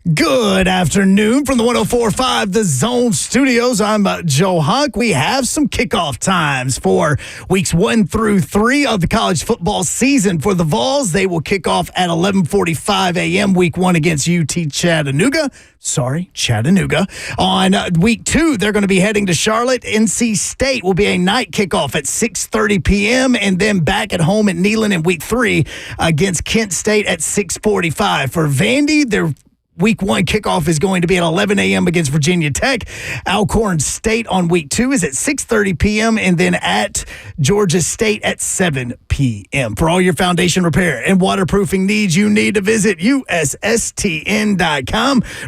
Good afternoon from the 104.5 The Zone Studios. I'm Joe Huck. We have some kickoff times for weeks 1 through 3 of the college football season. For the Vols, they will kick off at 11:45 a.m. week 1 against Chattanooga. On week 2, they're going to be heading to Charlotte. NC State will be a night kickoff at 6:30 p.m. and then back at home at Neyland in week 3 against Kent State at 6:45. For Vandy, their Week 1 kickoff is going to be at 11 a.m. against Virginia Tech. Alcorn State on week 2 is at 6:30 p.m. and then at Georgia State at 7 p.m. For all your foundation repair and waterproofing needs, you need to visit USSTN.com.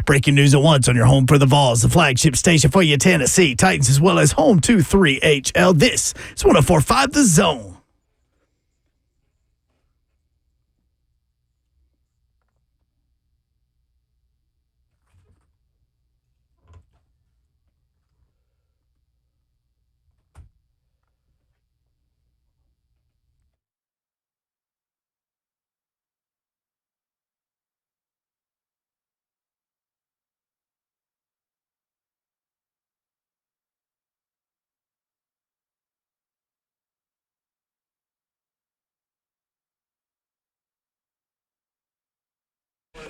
Breaking news at once on your home for the Vols, the flagship station for your Tennessee Titans, as well as home to 3HL. This is 104.5 The Zone.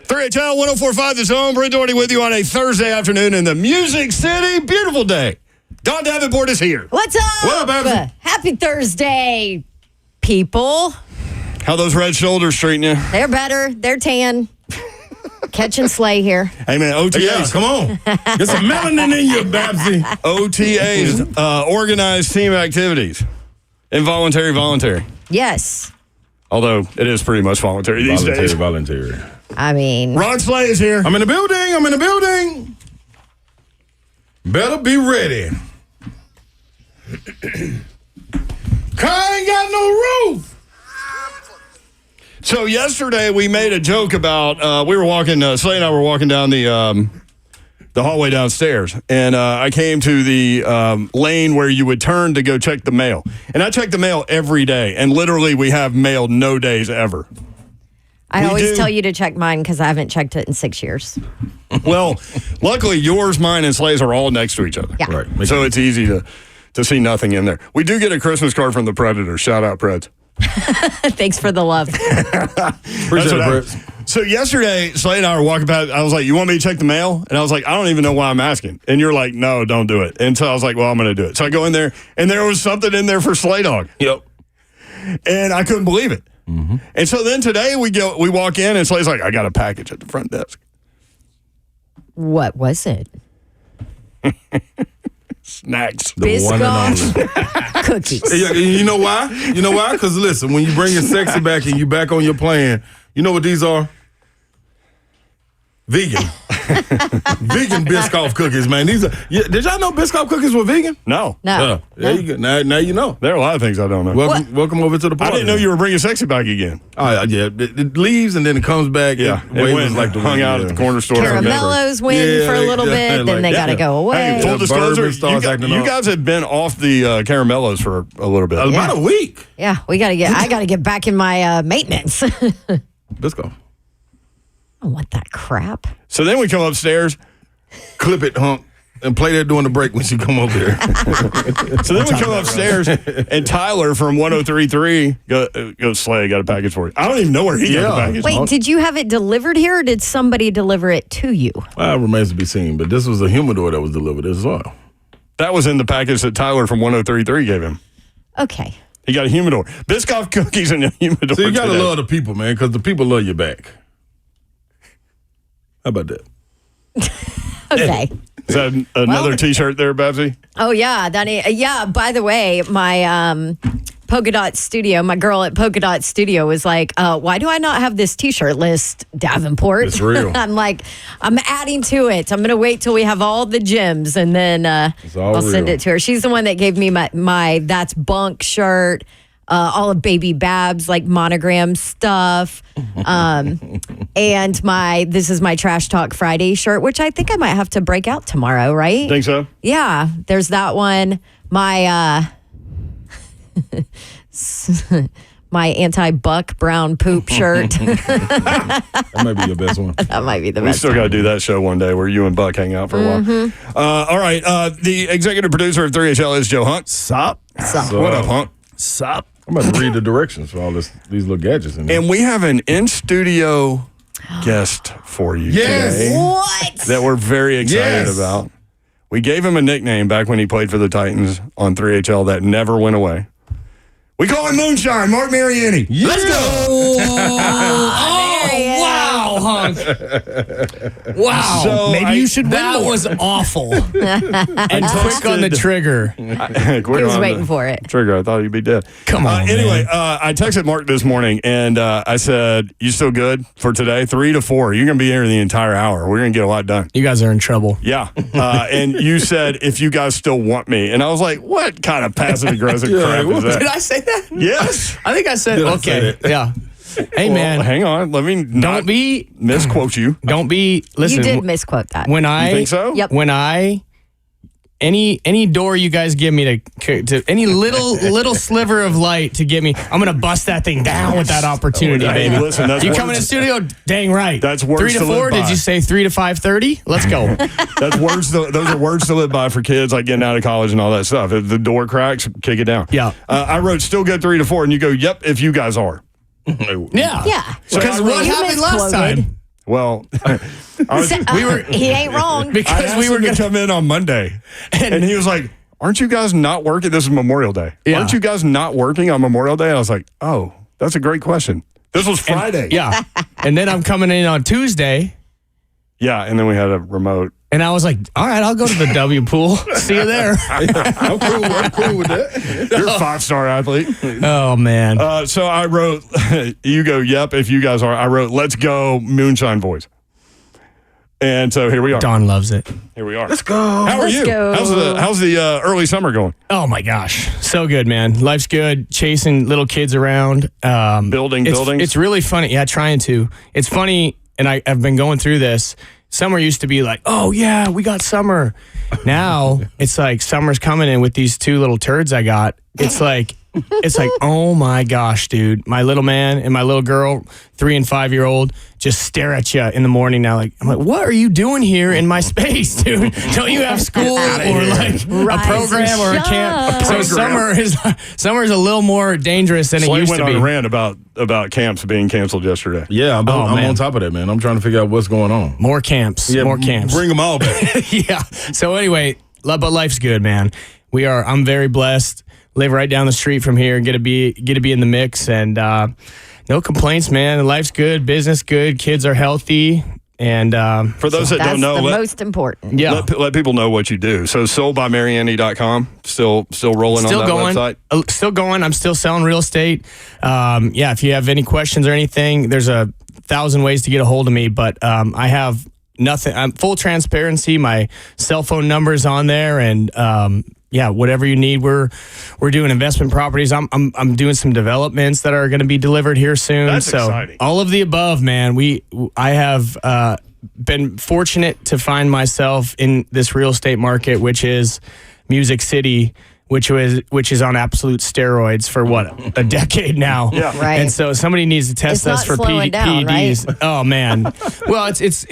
HL 104.5 The Zone. Brent Doherty with you on a Thursday afternoon in the Music City. Beautiful day. Don Davenport is here. What's up? What up, Abby? Happy Thursday, people. How those red shoulders treating you? They're better. They're tan. Catch and slay here. Hey, man, OTAs. Yeah, come on. Get some melanin in you, Babsy. OTAs, organized team activities. Involuntary, voluntary. Yes. Although it is pretty much voluntary these days. Voluntary. I mean, Ron Slay is here. I'm in the building. Better be ready. Car ain't got no roof. So yesterday we made a joke about, Slay and I were walking down the hallway downstairs, and I came to the lane where you would turn to go check the mail. And I check the mail every day, and literally we have mail no days ever. I always tell you to check mine because I haven't checked it in 6 years. Well, luckily yours, mine, and Slay's are all next to each other. Yeah. Right. So it's easy to see nothing in there. We do get a Christmas card from the Predators. Shout out, Preds. Thanks for the love. Appreciate it, Brett. So yesterday, Slay and I were walking past. I was like, you want me to check the mail? And I was like, I don't even know why I'm asking. And you're like, no, don't do it. And so I was like, well, I'm going to do it. So I go in there, and there was something in there for Slay Dog. Yep. And I couldn't believe it. Mm-hmm. And so then today we walk in, and Slay's like, I got a package at the front desk. What was it? Snacks. The one and only. Cookies. You know why? Because listen, when you bring your sexy back and you back on your plan, you know what these are? Vegan. Vegan Biscoff cookies, man. These are. Did y'all know Biscoff cookies were vegan? No. No. There you go. Now you know. There are a lot of things I don't know. Welcome over to the party. I didn't know you were bringing sexy back again. Oh, yeah. It leaves and then it comes back. Yeah. It went like the hung out at the corner store. Caramellos win for a little bit, then they got to go away. Hey, full disclosure, you you guys have been off the caramellos for a little bit. About a week. Yeah, I got to get back in my maintenance. Biscoff. I don't want that crap. So then we come upstairs. Clip it, Hunk, and play that during the break when she come over there. So then we come upstairs, and Tyler from 103.3 goes, Slay, got a package for you. I don't even know where he got the package. Wait, did you have it delivered here, or did somebody deliver it to you? Well, it remains to be seen, but this was a humidor that was delivered as well. That was in the package that Tyler from 103.3 gave him. Okay. He got a humidor. Biscoff cookies and a humidor. So you got to love the people, man, because the people love you back. How about that? Okay. Is that another T-shirt there, Babsy? Oh, yeah. By the way, my Polka Dot Studio, my girl at Polka Dot Studio was like, why do I not have this T-shirt list, Davenport? It's real. I'm like, I'm adding to it. I'm going to wait till we have all the gyms, and then I'll send it to her. She's the one that gave me my That's Bunk shirt. All of Baby Babs, like monogram stuff. And this is my Trash Talk Friday shirt, which I think I might have to break out tomorrow, right? Think so? Yeah, there's that one. My my anti-buck brown poop shirt. That might be your best one. That might be the We best. still got to do that show one day where you and Buck hang out for a while. All right. The executive producer of 3HL is Joe Hunt. Sup? So, What up, Hunt? Sup? I'm about to read the directions for all these little gadgets in there. And we have an in-studio guest for you today What? that we're very excited Yes. about. We gave him a nickname back when he played for the Titans on 3HL that never went away. We call him Moonshine, Marc Mariani. Let's go. Wow, Hunk. Wow. So Maybe you should win that more. was awful. And quick on the trigger. He was waiting for it. Trigger, I thought you'd be dead. Come on, Anyway, man. I texted Mark this morning and I said, "You still good for today? 3 to 4. You're going to be here the entire hour. We're going to get a lot done." You guys are in trouble. Yeah. And you said, "If you guys still want me." And I was like, what kind of passive aggressive crap is that? Did I say that? Yes. I think I said, Did I okay. say that? Yeah. Hey, Well, man. hang on. Let me not misquote you. Listen. You did misquote that. When I You think so? Yep. When any door you guys give me to any little sliver of light to give me, I'm gonna bust that thing down with that opportunity, Hey, baby. listen, that's you words- come in the studio, dang right. That's words 3 to to live 4. by. Did you say 3 to 5:30? Let's go. That's words. Those are words to live by for kids like getting out of college and all that stuff. If the door cracks, kick it down. Yeah. I wrote still good 3 to 4, and you go, "Yep, if you guys are." Yeah. Yeah. Because what You happened last misquoted. time? Well, He ain't wrong. I Because asked we were him to gonna. come in on Monday, and he was like, "Aren't you guys not working? This is Memorial Day. Yeah. Aren't you guys not working on Memorial Day?" And I was like, "Oh, that's a great question. This was Friday." Yeah. And then I'm coming in on Tuesday. Yeah, and then we had a remote. And I was like, all right, I'll go to the W pool. See you there. I'm cool with that. You're a 5-star athlete. Oh, man. So I wrote, you go, "Yep, if you guys are." I wrote, "Let's go, Moonshine Boys." And so here we are. Dawn loves it. Here we are. Let's go. How are Let's you? go. How's the early summer going? Oh, my gosh. So good, man. Life's good. Chasing little kids around. Building buildings? It's really funny. Yeah, trying to. It's funny, and I've been going through this. Summer used to be like, oh, yeah, we got summer. Now it's like summer's coming in with these 2 little turds I got. It's like, oh my gosh, dude. My little man and my little girl, 3 and 5-year-old, just stare at you in the morning now. I'm like, what are you doing here in my space, dude? Don't you have school or like Rise a program or a camp? and So summer is a little more dangerous than it Slade used went to on be. a rant about camps being canceled yesterday. Yeah, I'm man. on top of that, man. I'm trying to figure out what's going on. More camps. More camps. Bring them all back. Yeah. So anyway, but life's good, man. I'm very blessed. Live right down the street from here. Get to be in the mix, and no complaints, man. Life's good, business good, kids are healthy, and For those that That's don't know, the let, most important. yeah, let people know what you do. So soldbymariani.com, still rolling still on that going. website. Still going. I'm still selling real estate. Yeah, if you have any questions or anything, there's 1,000 ways to get a hold of me, but I have nothing. I'm full transparency. My cell phone number's on there, and yeah, whatever you need, we're doing investment properties. I'm doing some developments that are going to be delivered here soon. That's so exciting. all of the above, man. I have been fortunate to find myself in this real estate market, which is Music City, which is on absolute steroids for a decade now. Yeah. Right. And so somebody needs to test It's us not for slowing down, PEDs. Oh man. Well, it's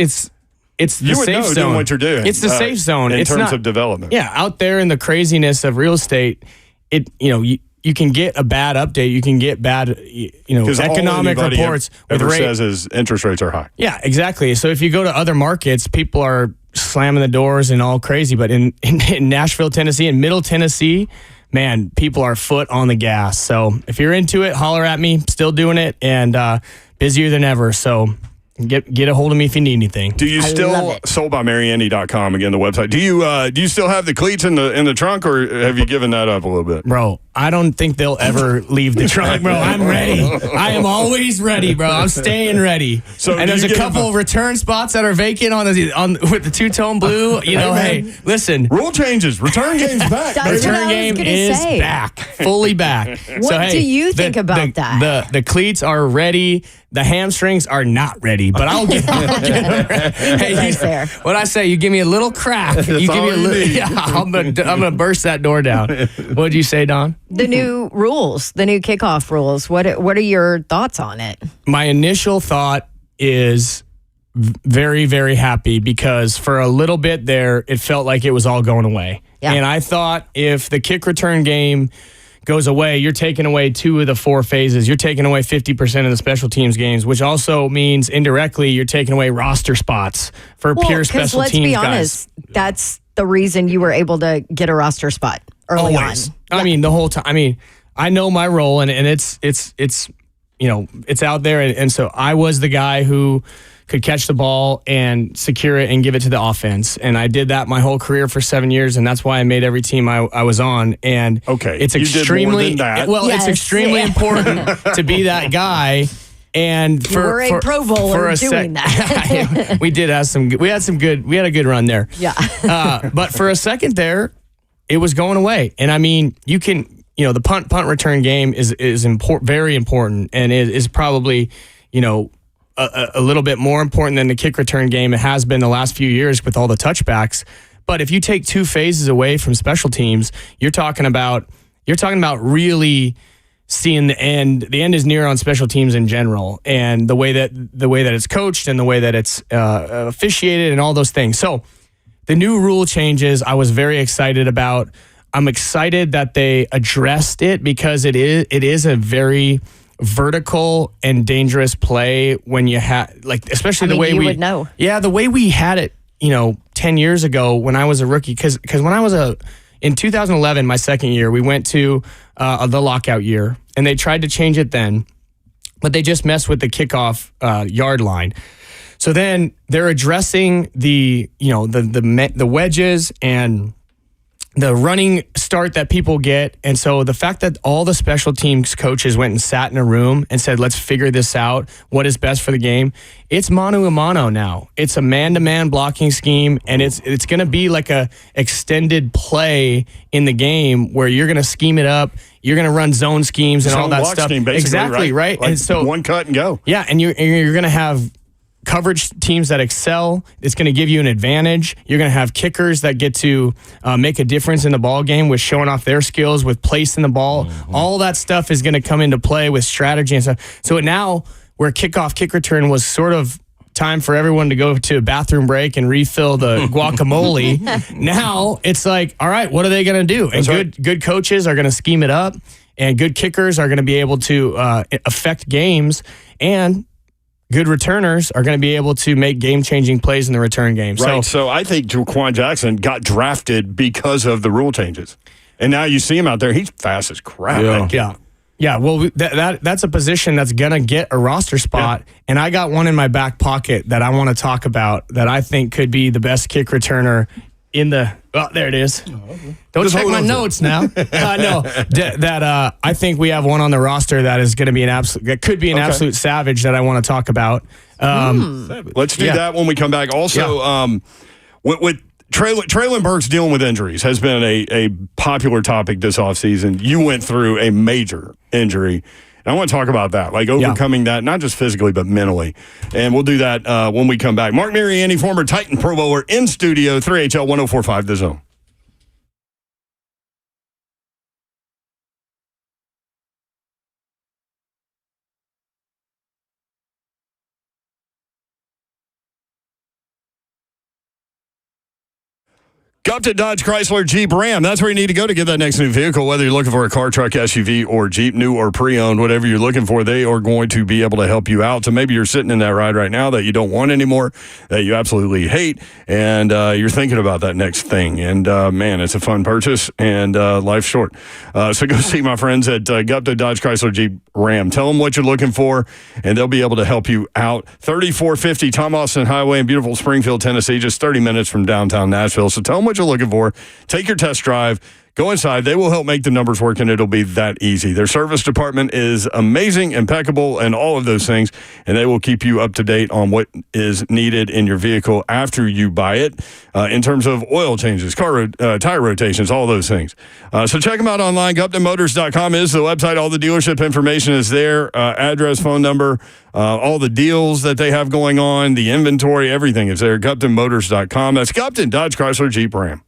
the You would safe know zone. doing what you're doing. It's the safe zone. In It's terms not, of development. Yeah, out there in the craziness of real estate, you can get a bad update. You can get bad, Because economic all anybody reports with ever rate. says is interest rates are high. Yeah, exactly. So if you go to other markets, people are slamming the doors and all crazy. But in Nashville, Tennessee, and Middle Tennessee, man, people are foot on the gas. So if you're into it, holler at me. Still doing it and busier than ever. So get a hold of me if you need anything. Do you love still it. soldbymariani.com again, the website? Do you still have the cleats in the trunk, or have you given that up a little bit? Bro, I don't think they'll ever leave the trunk, bro. I'm ready. I am always ready, bro. I'm staying ready. So and do there's you a get couple return spots that are vacant with the two-tone blue. Hey, listen. Rule changes. Return game's back. That's baby. what I Return was game gonna is say. back, fully back. What do you think about that? The cleats are ready. The hamstrings are not ready, but I'll get them. Hey, Right there. What I say, you give me a little crack. You give me all a you little. need. Yeah, I'm gonna burst that door down. What'd you say, Don? the new rules, the new kickoff rules. What are your thoughts on it? My initial thought is very, very happy because for a little bit there, it felt like it was all going away. Yeah. And I thought if the kick return game goes away, you're taking away 2 of the 4 phases. You're taking away 50% of the special teams games, which also means indirectly you're taking away roster spots for pure special let's teams be guys. honest, that's the reason you were able to get a roster spot early Always. on. I mean, the whole time. I mean, I know my role, and it's it's out there, and so I was the guy who could catch the ball and secure it and give it to the offense, and I did that my whole career for 7 years, and that's why I made every team I was on. And it's extremely it's extremely important to be that guy. And for a Pro Bowler doing that. we had a good run there. Yeah. But for a second there, it was going away. And I mean, the punt return game is very important, and it is probably, a little bit more important than the kick return game. It has been the last few years with all the touchbacks. But if you take 2 phases away from special teams, you're talking about really seeing the end. The end is near on special teams in general, and the way that it's coached and the way that it's officiated and all those things. So the new rule changes, I was very excited about. I'm excited that they addressed it because it is a very vertical and dangerous play when you have, like, especially the way you would know. Yeah, the way we had it, 10 years ago when I was a rookie. Because when I was in 2011, my second year, we went to the lockout year, and they tried to change it then, but they just messed with the kickoff yard line. So then they're addressing the wedges and the running start that people get. And so the fact that all the special teams coaches went and sat in a room and said, let's figure this out, what is best for the game. It's mano a mano now. It's a man-to-man blocking scheme, and it's going to be like a extended play in the game where you're going to scheme it up. You're going to run zone schemes and all that stuff. Scheme, exactly, right? Like and so one cut and go. Yeah, and you're going to have coverage teams that excel. It's going to give you an advantage. You're going to have kickers that get to make a difference in the ball game with showing off their skills with placing the ball. Mm-hmm. All that stuff is going to come into play with strategy and stuff. So now where kickoff, kick return was sort of time for everyone to go to a bathroom break and refill the guacamole. Now it's like, all right, what are they going to do? And good coaches are going to scheme it up, and good kickers are going to be able to affect games, and good returners are going to be able to make game-changing plays in the return game. Right. So I think Jaquan Jackson got drafted because of the rule changes. And now you see him out there. He's fast as crap. Yeah. Well, that's a position that's going to get a roster spot. Yeah. And I got one in my back pocket that I want to talk about that I think could be the best kick returner in the – oh, there it is. Oh, okay. Don't check my notes now. No, I think we have one on the roster that is going to be an absolute savage that I want to talk about. Let's do that when we come back. Also, with Traylon Burks dealing with injuries has been a popular topic this offseason. You went through a major injury. And I want to talk about that, like overcoming that, not just physically, but mentally. And we'll do that when we come back. Marc Mariani, former Titan Pro Bowler, in studio, 3HL 104.5 The Zone. Gupta Dodge Chrysler Jeep Ram. That's where you need to go to get that next new vehicle. Whether you're looking for a car, truck, SUV, or Jeep, new or pre-owned, whatever you're looking for, they are going to be able to help you out. So maybe you're sitting in that ride right now that you don't want anymore, that you absolutely hate, and you're thinking about that next thing. And, man, it's a fun purchase, and life's short. So go see my friends at Gupta Dodge Chrysler Jeep Ram. Tell them what you're looking for, and they'll be able to help you out. 3450 Tom Austin Highway in beautiful Springfield, Tennessee, just 30 minutes from downtown Nashville. So tell them what you're looking for. Take your test drive. Go inside. They will help make the numbers work, and it'll be that easy. Their service department is amazing, impeccable, and all of those things, and they will keep you up to date on what is needed in your vehicle after you buy it in terms of oil changes, tire rotations, all those things. So check them out online. GuptonMotors.com is the website. All the dealership information is there, address, phone number, all the deals that they have going on, the inventory, everything is there. GuptonMotors.com. That's Gupton Dodge Chrysler Jeep Ram.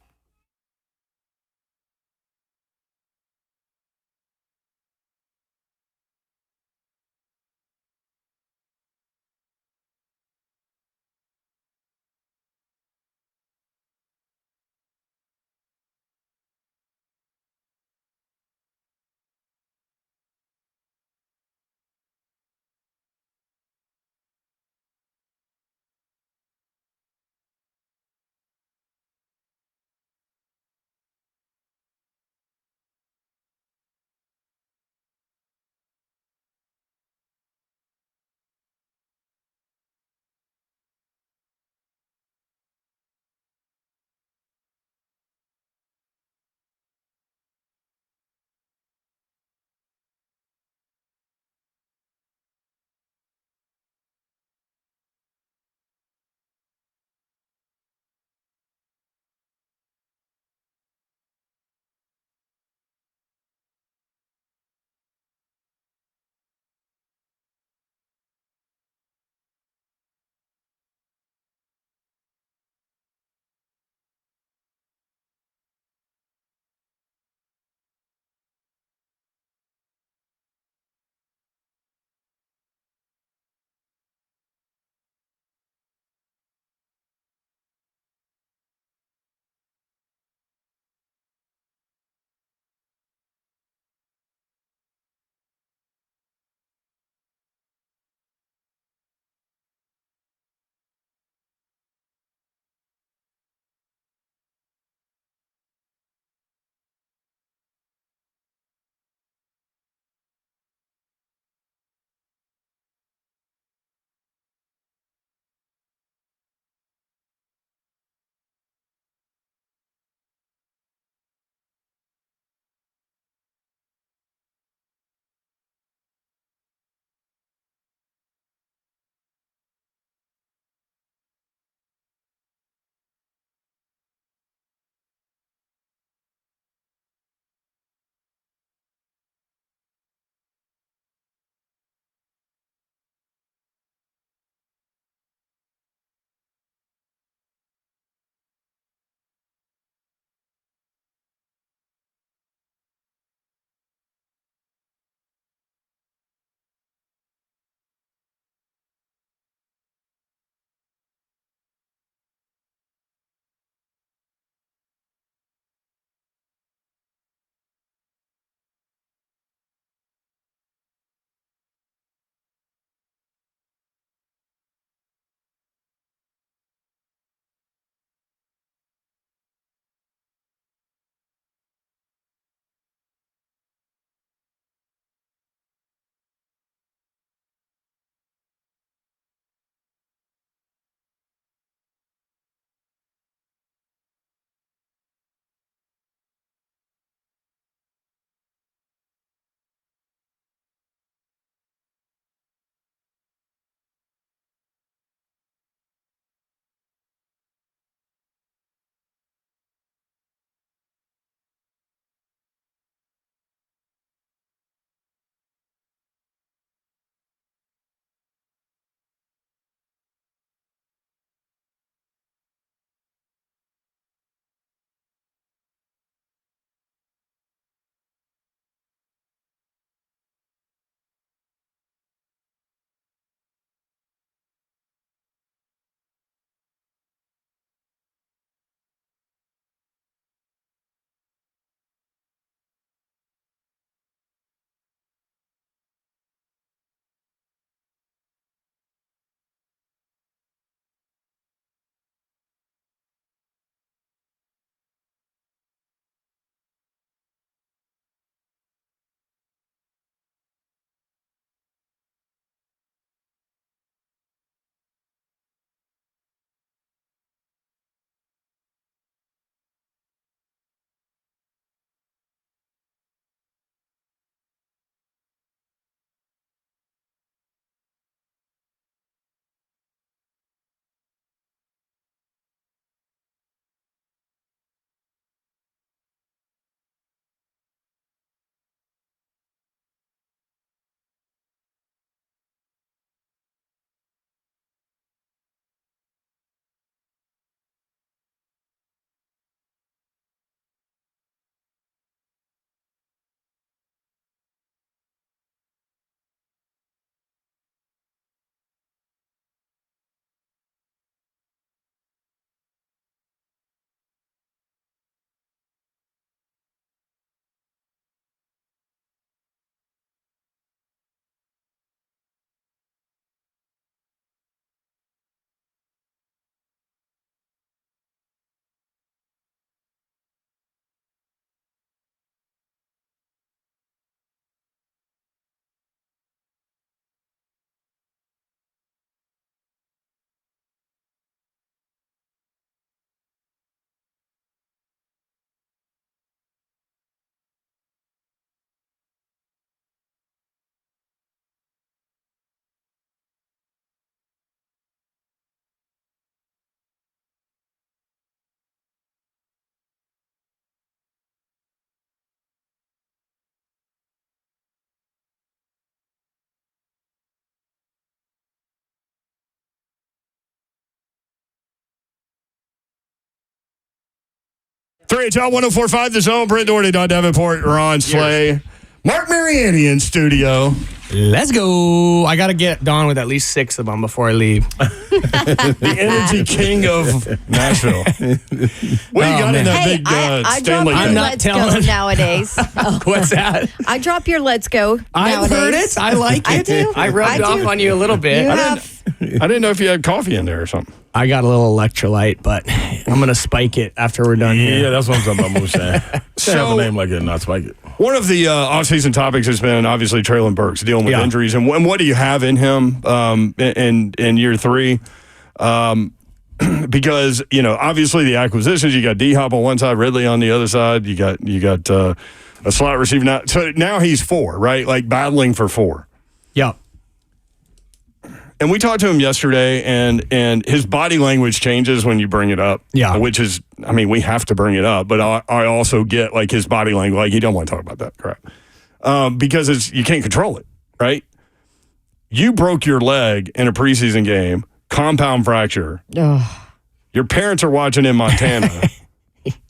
3HL 104.5, The Zone. Brent Doherty, Don Davenport, Ron Slay. Marc Mariani in studio. Let's go. I got to get Don with at least 6 of them before I leave. The energy king of Nashville. What do you got in that Hey, big I drop Stanley your thing? Let's Go nowadays. What's that? I drop your Let's Go I've heard nowadays. it. I like it. I do. I rubbed I off do. on you a little bit. You I have, didn't know if you had coffee in there or something. I got a little electrolyte, but I'm going to spike it after we're done here. Yeah, that's what I'm talking about, moonshine. So, have a name like it and not spike it. One of the off-season topics has been obviously Traylon Burks dealing with injuries. And what do you have in him in year 3? Because, obviously the acquisitions, you got D-Hop on one side, Ridley on the other side. You got a slot receiver now. So now he's 4, right? Like battling for 4. Yeah. And we talked to him yesterday, and his body language changes when you bring it up. Yeah. Which is, we have to bring it up, but I also get like his body language, like you don't want to talk about that crap. Because you can't control it, right? You broke your leg in a preseason game, compound fracture. Your parents are watching in Montana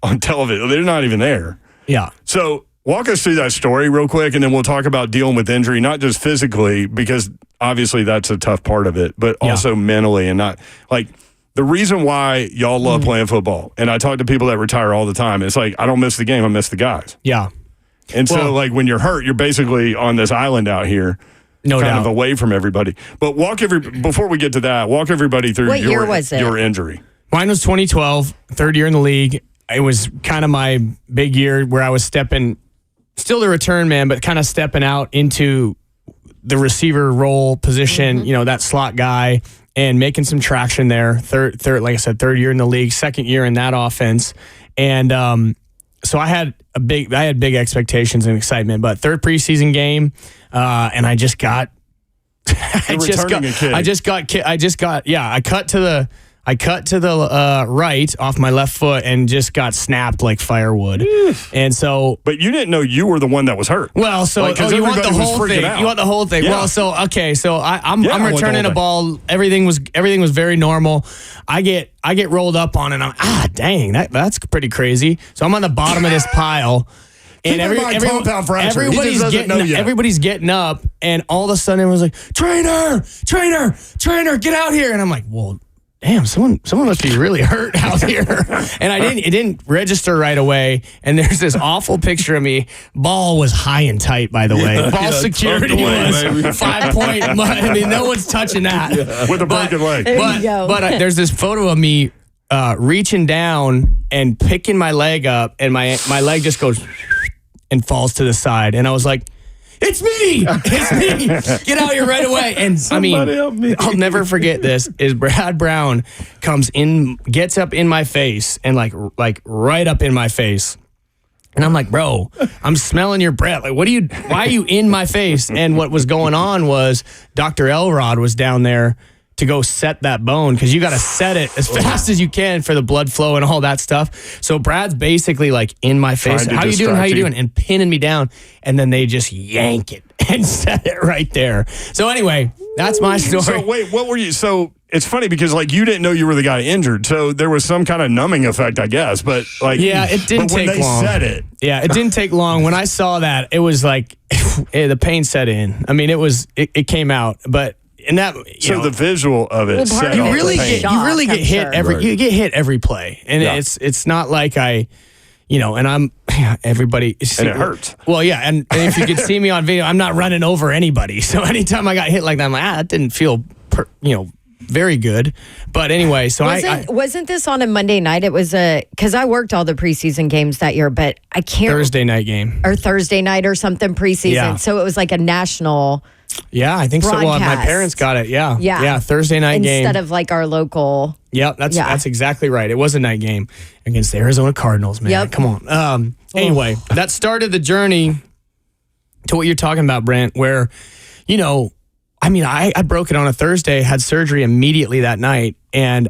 on television. They're not even there. Yeah. So walk us through that story real quick, and then we'll talk about dealing with injury, not just physically, because obviously that's a tough part of it, but also mentally, and not like the reason why y'all love playing football. And I talk to people that retire all the time. It's like, I don't miss the game. I miss the guys. Yeah. And so like when you're hurt, you're basically on this island out here. No kind doubt. of away from everybody. But before we get to that, walk everybody through What year was it? your injury. Mine was 2012, third year in the league. It was kind of my big year where I was still the return man, but kind of stepping out into the receiver role position, that slot guy, and making some traction there. Third, like I said, third year in the league, second year in that offense. And so I had big expectations and excitement, but third preseason game, and I cut to the right off my left foot and just got snapped like firewood. And so, but you didn't know you were the one that was hurt. Well, so you want the whole thing. You want the whole thing. Yeah. Well, so okay, so I'm returning a ball. Everything was very normal. I get rolled up on, and I'm dang, that's pretty crazy. So I'm on the bottom of this pile. And everybody's getting up, and all of a sudden it was like, trainer, get out here. And I'm like, well, damn, someone must be really hurt out here. And it didn't register right away. And there's this awful picture of me. Ball was high and tight, by the way. Ball security was 5 point. I mean, no one's touching that. With a broken leg. But there's this photo of me reaching down and picking my leg up, and my leg just goes and falls to the side. And I was like, it's me! Get out here right away. And Help me. I'll never forget this, is Brad Brown gets up in my face, and like right up in my face. And I'm like, bro, I'm smelling your breath. Like, why are you in my face? And what was going on was Dr. Elrod was down there to go set that bone, because you got to set it as fast as you can for the blood flow and all that stuff. So Brad's basically like in my face. How you doing? And pinning me down. And then they just yank it and set it right there. So anyway, that's my story. So wait, what were you? So it's funny because like you didn't know you were the guy injured. So there was some kind of numbing effect, I guess. But like, yeah, it didn't take long. When they said it. Yeah, it didn't take long. When I saw that, it was like the pain set in. I mean, it came out, but. And that, the visual of it, you really get hit every play, and it's not like and everybody, and it hurts. Well, yeah, and if you could see me on video, I'm not running over anybody. So anytime I got hit like that, I'm like, that didn't feel, very good. But anyway, so wasn't this on a Monday night? It was because I worked all the preseason games that year, but I can't Thursday night game or Thursday night or something preseason. Yeah. So it was like a national. Yeah, I think so. Well, my parents got it. Yeah, Thursday night game instead of like our local. Yep, that's exactly right. It was a night game against the Arizona Cardinals, man. Yep. Come on. Anyway, that started the journey to what you're talking about, Brent, where, I broke it on a Thursday, had surgery immediately that night, and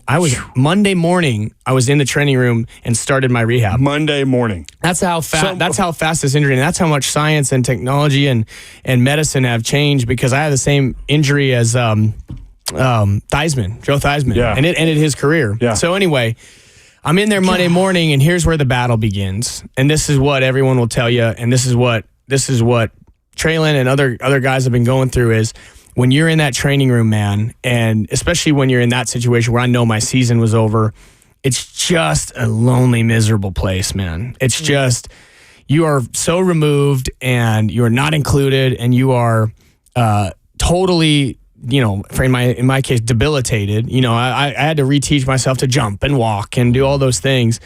Monday morning, I was in the training room and started my rehab. Monday morning. That's how fast this injury, and that's how much science and technology and medicine have changed, because I had the same injury as Joe Theismann, and it ended his career. Yeah. So anyway, I'm in there Monday morning, and here's where the battle begins. And this is what everyone will tell you, and this is what Traylon and other guys have been going through is when you're in that training room, man, and especially when you're in that situation where I know my season was over, it's just a lonely, miserable place, man. It's just, you are so removed and you are not included, and you are totally, in my case, debilitated. I had to reteach myself to jump and walk and do all those things.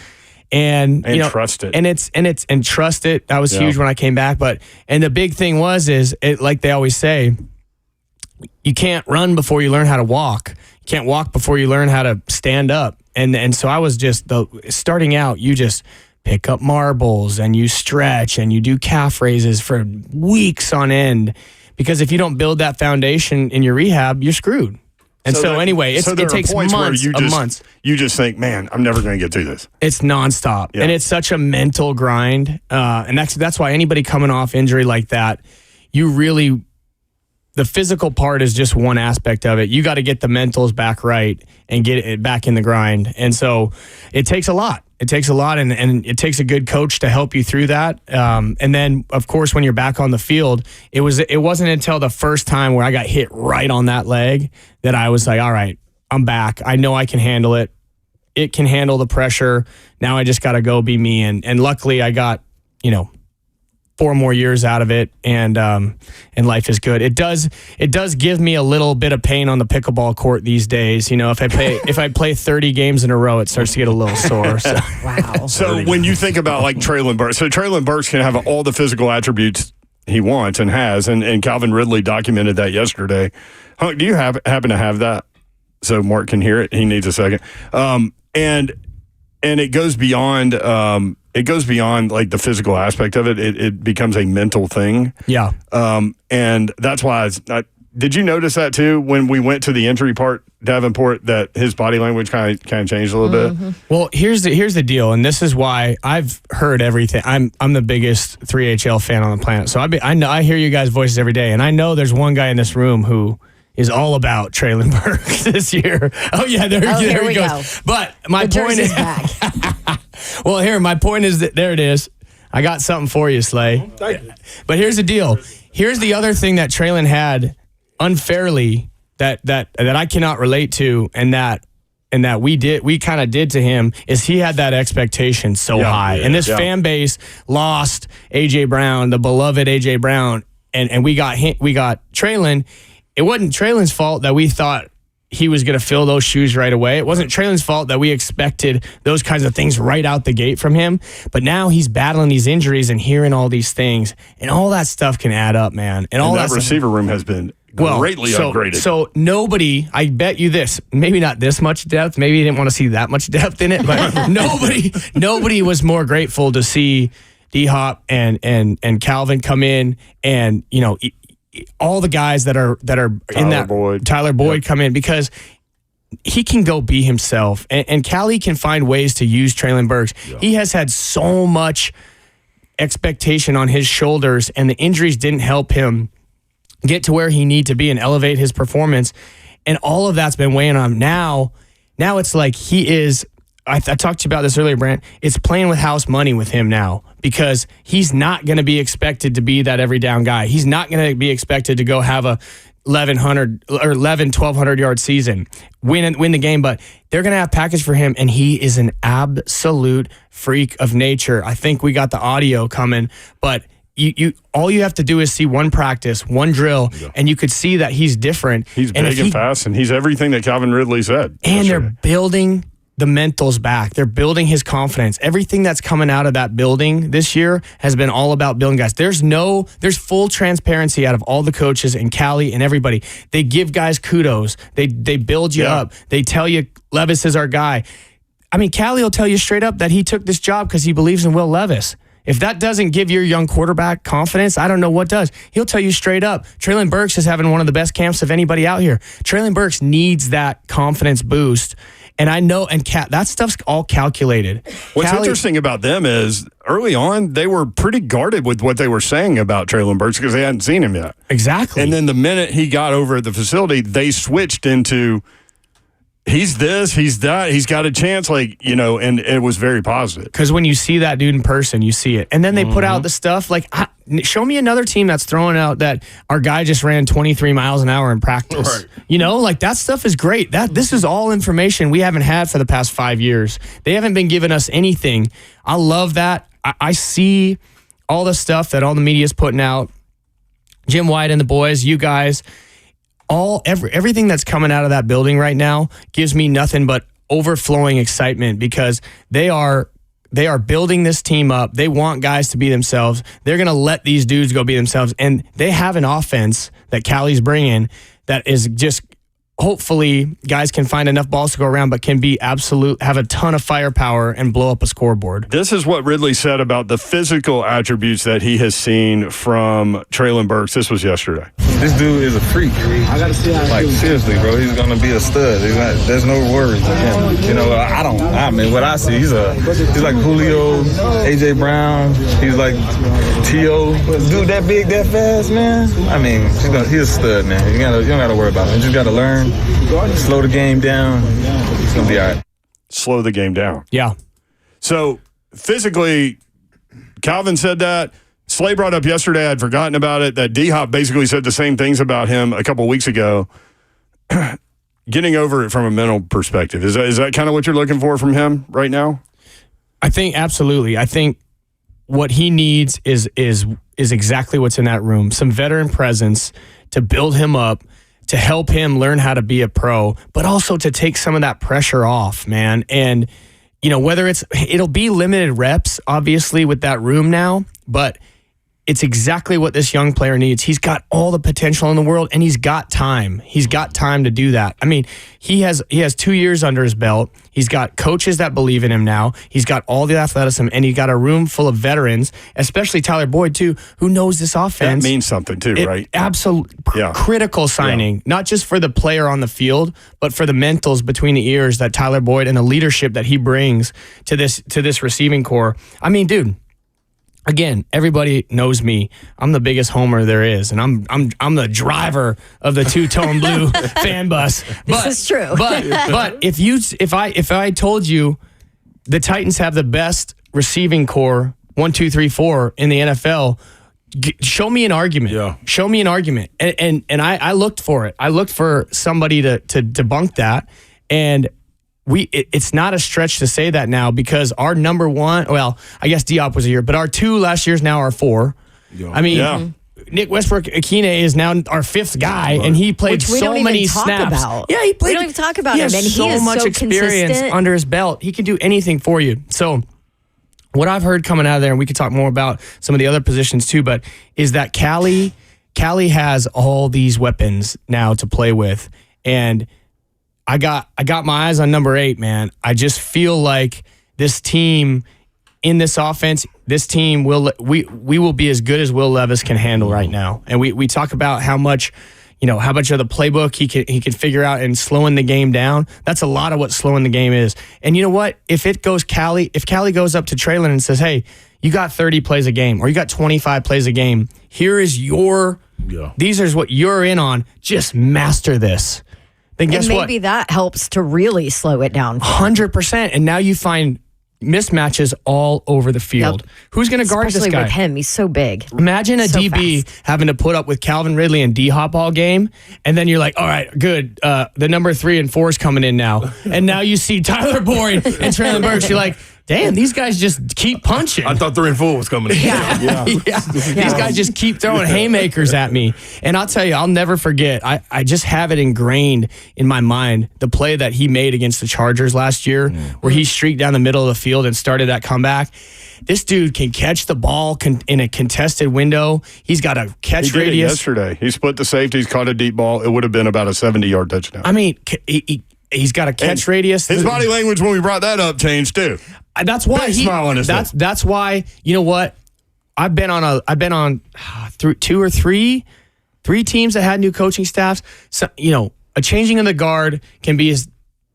And trust it. And trust it. That was huge when I came back. And the big thing is like they always say, you can't run before you learn how to walk. You can't walk before you learn how to stand up. And so I was just starting out, you just pick up marbles and you stretch and you do calf raises for weeks on end, because if you don't build that foundation in your rehab, you're screwed. And so anyway, it takes months. You just think, man, I'm never going to get through this. It's nonstop. Yeah. And it's such a mental grind. And that's why anybody coming off injury like that, the physical part is just one aspect of it. You got to get the mentals back right and get it back in the grind. And so it takes a lot. It takes a lot, and it takes a good coach to help you through that. And then, of course, when you're back on the field, it wasn't until the first time where I got hit right on that leg that I was like, all right, I'm back. I know I can handle it. It can handle the pressure. Now I just got to go be me. And luckily I got, 4 more years out of it, and life is good. It does give me a little bit of pain on the pickleball court these days. If I play 30 games in a row, it starts to get a little sore. So. Wow. So when you think about like Traylon Burks, Traylon Burks can have all the physical attributes he wants and has, and Calvin Ridley documented that yesterday. Hunk, do you happen to have that? So Mark can hear it. He needs a second. And it goes beyond. It goes beyond like the physical aspect of it. It becomes a mental thing. Yeah. And that's why did you notice that too when we went to the injury part, Davenport, that his body language kind of changed a little bit? Well, here's the deal, and this is why I've heard everything. I'm the biggest 3HL fan on the planet, so I hear you guys' voices every day, and I know there's one guy in this room who is all about Traylon Burks this year. Oh yeah, there he goes. Go. But my point is back. Well, my point is that there it is. I got something for you, Slay. Thank you. But here's the deal. Here's the other thing that Traylon had unfairly that I cannot relate to, and that we kind of did to him, is he had that expectation so high. And this fan base lost AJ Brown, the beloved AJ Brown, and we got Traylon. It wasn't Traylon's fault that we thought he was going to fill those shoes right away. It wasn't Traylon's fault that we expected those kinds of things right out the gate from him. But now he's battling these injuries and hearing all these things, and all that stuff can add up, man. And all that receiver room has been greatly upgraded. So nobody, I bet you this, maybe not this much depth, maybe you didn't want to see that much depth in it, but nobody was more grateful to see D-Hop and Calvin come in, and all the guys that are Tyler Boyd come in, because he can go be himself, and Callie can find ways to use Traylon Burks. Yeah. He has had so much expectation on his shoulders, and the injuries didn't help him get to where he needs to be and elevate his performance, and all of that's been weighing on him. Now it's like he is. I talked to you about this earlier, Brant. It's playing with house money with him now, because he's not going to be expected to be that every down guy. He's not going to be expected to go have a 1,200 yard season, win the game, but they're going to have package for him, and he is an absolute freak of nature. I think we got the audio coming, but you all you have to do is see one practice, one drill, and you could see that he's different. He's big and fast, and he's everything that Calvin Ridley said. And they're building the mentals back. They're building his confidence. Everything that's coming out of that building this year has been all about building guys. There's full transparency out of all the coaches and Callie and everybody. They give guys kudos. They build you up. They tell you Levis is our guy. I mean, Callie will tell you straight up that he took this job because he believes in Will Levis. If that doesn't give your young quarterback confidence, I don't know what does. He'll tell you straight up, Traylon Burks is having one of the best camps of anybody out here. Traylon Burks needs that confidence boost. And I know, and that stuff's all calculated. What's interesting about them is early on, they were pretty guarded with what they were saying about Traylon Burks because they hadn't seen him yet. Exactly. And then the minute he got over at the facility, they switched into, he's this, he's that, he's got a chance, and it was very positive. Because when you see that dude in person, you see it. And then they put out the stuff show me another team that's throwing out that our guy just ran 23 miles an hour in practice. Right. That stuff is great. This is all information we haven't had for the past 5 years. They haven't been giving us anything. I love that. I see all the stuff that all the media is putting out. Jim White and the boys, you guys, everything that's coming out of that building right now gives me nothing but overflowing excitement because they are building this team up. They want guys to be themselves. They're going to let these dudes go be themselves. And they have an offense that Cali's bringing that is just, hopefully guys can find enough balls to go around, but can be have a ton of firepower and blow up a scoreboard. This is what Ridley said about the physical attributes that he has seen from Traylon Burks. This was yesterday. This dude is a freak. Seriously, bro, he's gonna be a stud. There's no worries with him. What I see, he's like Julio, AJ Brown. He's like T.O. Dude, that big, that fast, man. He's a stud, man. You don't gotta worry about him. You just gotta learn. Slow the game down. It's going to be all right. Slow the game down. Yeah. So, physically, Calvin said that. Slay brought up yesterday, I'd forgotten about it, that D-Hop basically said the same things about him a couple weeks ago. Getting over it from a mental perspective. Is that kind of what you're looking for from him right now? I think absolutely. I think what he needs is exactly what's in that room. Some veteran presence to build him up, to help him learn how to be a pro, but also to take some of that pressure off, man. And, whether it'll be limited reps, obviously, with that room now, but it's exactly what this young player needs. He's got all the potential in the world, and he's got time. He's got time to do that. He has 2 years under his belt. He's got coaches that believe in him now. He's got all the athleticism, and he's got a room full of veterans, especially Tyler Boyd, too, who knows this offense. That means something, too, right? Absolutely. Yeah. Critical signing, not just for the player on the field, but for the mentals between the ears that Tyler Boyd and the leadership that he brings to this receiving core. Dude. Again, everybody knows me. I'm the biggest homer there is, and I'm the driver of the two-tone blue fan bus. This is true. But if I told you the Titans have the best receiving core 1, 2, 3, 4 in the NFL, show me an argument. Yeah. Show me an argument. And I looked for it. I looked for somebody to debunk that, and it's not a stretch to say that now because our number one, well, I guess Diop was a year, but our 2 last years now are 4. Yeah. Nick Westbrook-Akine is now our 5th guy, and he played so many snaps. Yeah, he played. We don't even talk about him, and so he is much so experience consistent under his belt. He can do anything for you. So, what I've heard coming out of there, and we could talk more about some of the other positions too, but is that Cali has all these weapons now to play with, and I got my eyes on number 8, man. I just feel like this team in this offense, this team will be as good as Will Levis can handle right now. And we talk about how much of the playbook he can figure out and slowing the game down. That's a lot of what slowing the game is. And you know what? If Cali goes up to Traylon and says, "Hey, you got 30 plays a game or you got 25 plays a game. Here is these are what you're in on. Just master this." Then guess what? Maybe that helps to really slow it down. 100%. And now you find mismatches all over the field. Yep. Who's going to guard this guy? Especially with him. He's so big. Imagine a DB having to put up with Calvin Ridley and D-Hop all game, and then you're like, all right, good. The number 3 and 4 is coming in now. And now you see Tyler Boyd and Traylon Burks. You're like, damn, these guys just keep punching. I thought 3 and 4 was coming in. Yeah. These guys just keep throwing haymakers at me. And I'll tell you, I'll never forget. I just have it ingrained in my mind, the play that he made against the Chargers last year, where he streaked down the middle of the field and started that comeback. This dude can catch the ball in a contested window. He's got a catch radius. He did it yesterday. He split the safeties, caught a deep ball. It would have been about a 70-yard touchdown. He's got a catch radius. His body language when we brought that up changed too. That's why smile on his face. That's why, you know what? I've been on through 2 or 3 teams that had new coaching staffs. So, a changing of the guard can be a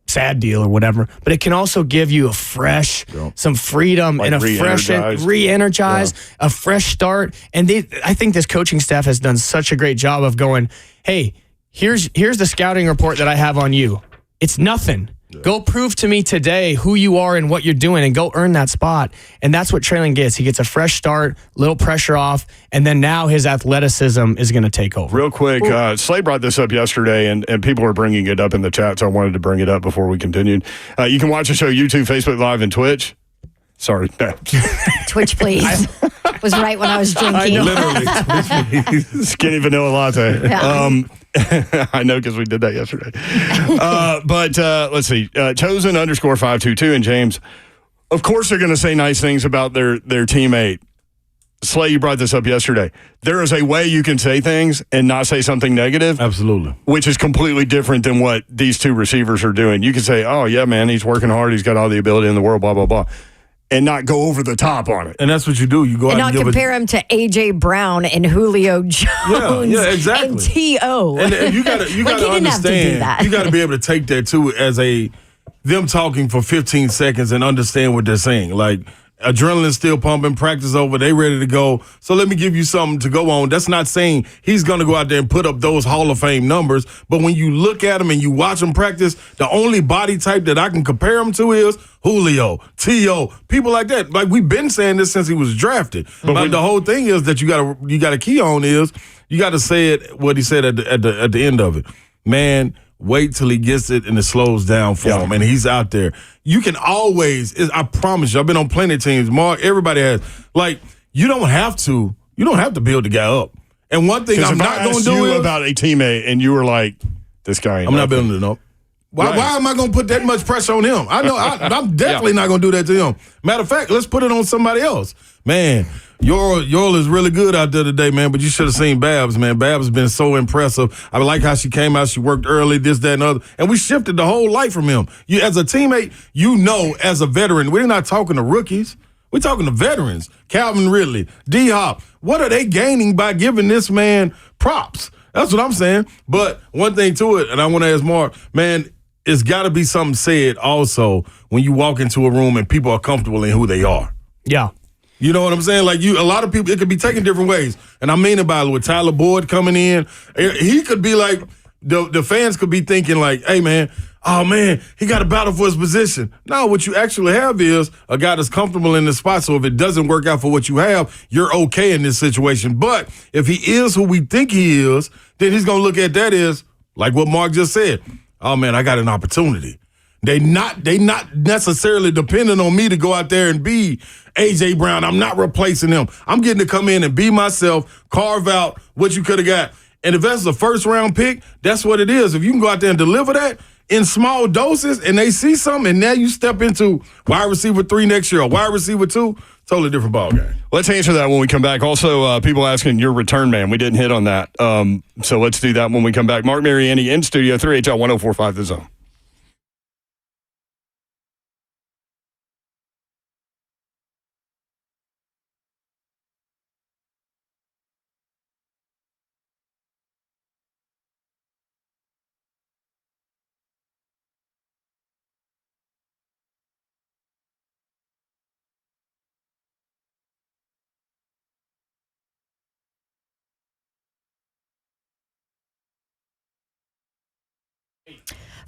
sad deal or whatever, but it can also give you some freedom and a fresh re-energize, a fresh start. And I think this coaching staff has done such a great job of going, hey, here's the scouting report that I have on you. it's nothing. Go prove to me today who you are and what you're doing and go earn that spot. And that's what Traylon gets. He gets a fresh start, little pressure off, and then now his athleticism is going to take over. Real quick, Slay brought this up yesterday, and people were bringing it up in the chat, so I wanted to bring it up before we continued. You can watch the show YouTube, Facebook Live, and Twitch. Sorry. Twitch, please. Was right when I was drinking. Literally. Skinny vanilla latte. Yeah. I know because we did that yesterday. But let's see. Chosen_522 and James, of course they're going to say nice things about their teammate. Slay, you brought this up yesterday. There is a way you can say things and not say something negative. Absolutely. Which is completely different than what these two receivers are doing. You can say, oh, yeah, man, he's working hard. He's got all the ability in the world, blah, blah, blah. And not go over the top on it. And that's what you do. You go and out not and compare him to A.J. Brown and Julio Jones exactly. and T.O. And you got to understand. You got to be able to take that too as them talking for 15 seconds and understand what they're saying. Like, adrenaline's still pumping, practice over, they ready to go. So let me give you something to go on. That's not saying he's going to go out there and put up those Hall of Fame numbers. But when you look at him and you watch him practice, the only body type that I can compare him to is Julio, T.O., people like that. Like, we've been saying this since he was drafted. But the whole thing is that you got to key on is you got to say it what he said at the end of it. Man, wait till he gets it and it slows down for him, and he's out there. You can always, I promise you, I've been on plenty of teams. Mark, everybody has. Like, you don't have to build the guy up. And one thing I'm not going to do is about a teammate, and you were like, this guy ain't I'm not building it up. Why am I going to put that much pressure on him? I know I'm definitely not going to do that to him. Matter of fact, let's put it on somebody else. Man, Yorl is really good out there today, man, but you should have seen Babs, man. Babs has been so impressive. I like how she came out. She worked early, this, that, and other. And we shifted the whole life from him. You, as a teammate, as a veteran, we're not talking to rookies. We're talking to veterans. Calvin Ridley, D-Hop. What are they gaining by giving this man props? That's what I'm saying. But one thing to it, and I want to ask Mark, man, it's got to be something said also when you walk into a room and people are comfortable in who they are. Yeah. You know what I'm saying? Like, a lot of people, it could be taken different ways. And I mean about it with Tyler Boyd coming in. He could be like, the fans could be thinking like, hey, man, oh, man, he got to battle for his position. No, what you actually have is a guy that's comfortable in this spot. So if it doesn't work out for what you have, you're okay in this situation. But if he is who we think he is, then he's going to look at that as, like what Mark just said, oh, man, I got an opportunity. They not necessarily dependent on me to go out there and be A.J. Brown. I'm not replacing him. I'm getting to come in and be myself, carve out what you could have got. And if that's a first-round pick, that's what it is. If you can go out there and deliver that in small doses and they see something, and now you step into wide receiver 3 next year or wide receiver 2, totally different ballgame. Let's answer that when we come back. Also, people asking your return man. We didn't hit on that. So let's do that when we come back. Marc Mariani in studio, 3HL 104.5 The Zone.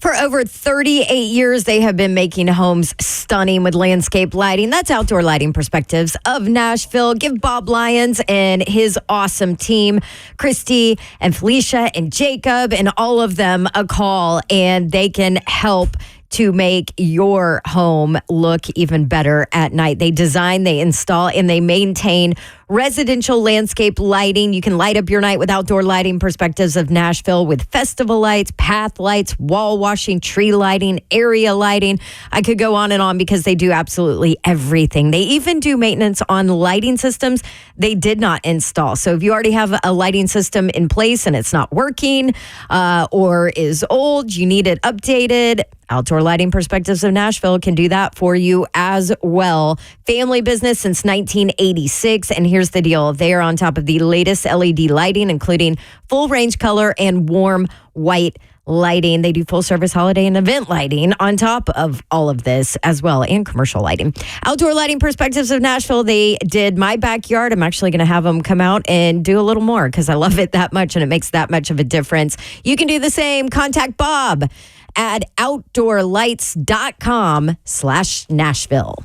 For over 38 years, they have been making homes stunning with landscape lighting. That's Outdoor Lighting Perspectives of Nashville. Give Bob Lyons and his awesome team, Christy and Felicia and Jacob and all of them, a call, and they can help to make your home look even better at night. They design, they install, and they maintain residential landscape lighting. You can light up your night with Outdoor Lighting Perspectives of Nashville with festival lights, path lights, wall washing, tree lighting, area lighting. I could go on and on because they do absolutely everything. They even do maintenance on lighting systems they did not install. So if you already have a lighting system in place and it's not working or is old, you need it updated, Outdoor Lighting Perspectives of Nashville can do that for you as well. Family business since 1986. And here's the deal. They are on top of the latest LED lighting, including full range color and warm white lighting. They do full service holiday and event lighting on top of all of this as well, and commercial lighting. Outdoor Lighting Perspectives of Nashville, they did my backyard. I'm actually going to have them come out and do a little more because I love it that much and it makes that much of a difference. You can do the same. Contact Bob at outdoorlights.com/Nashville.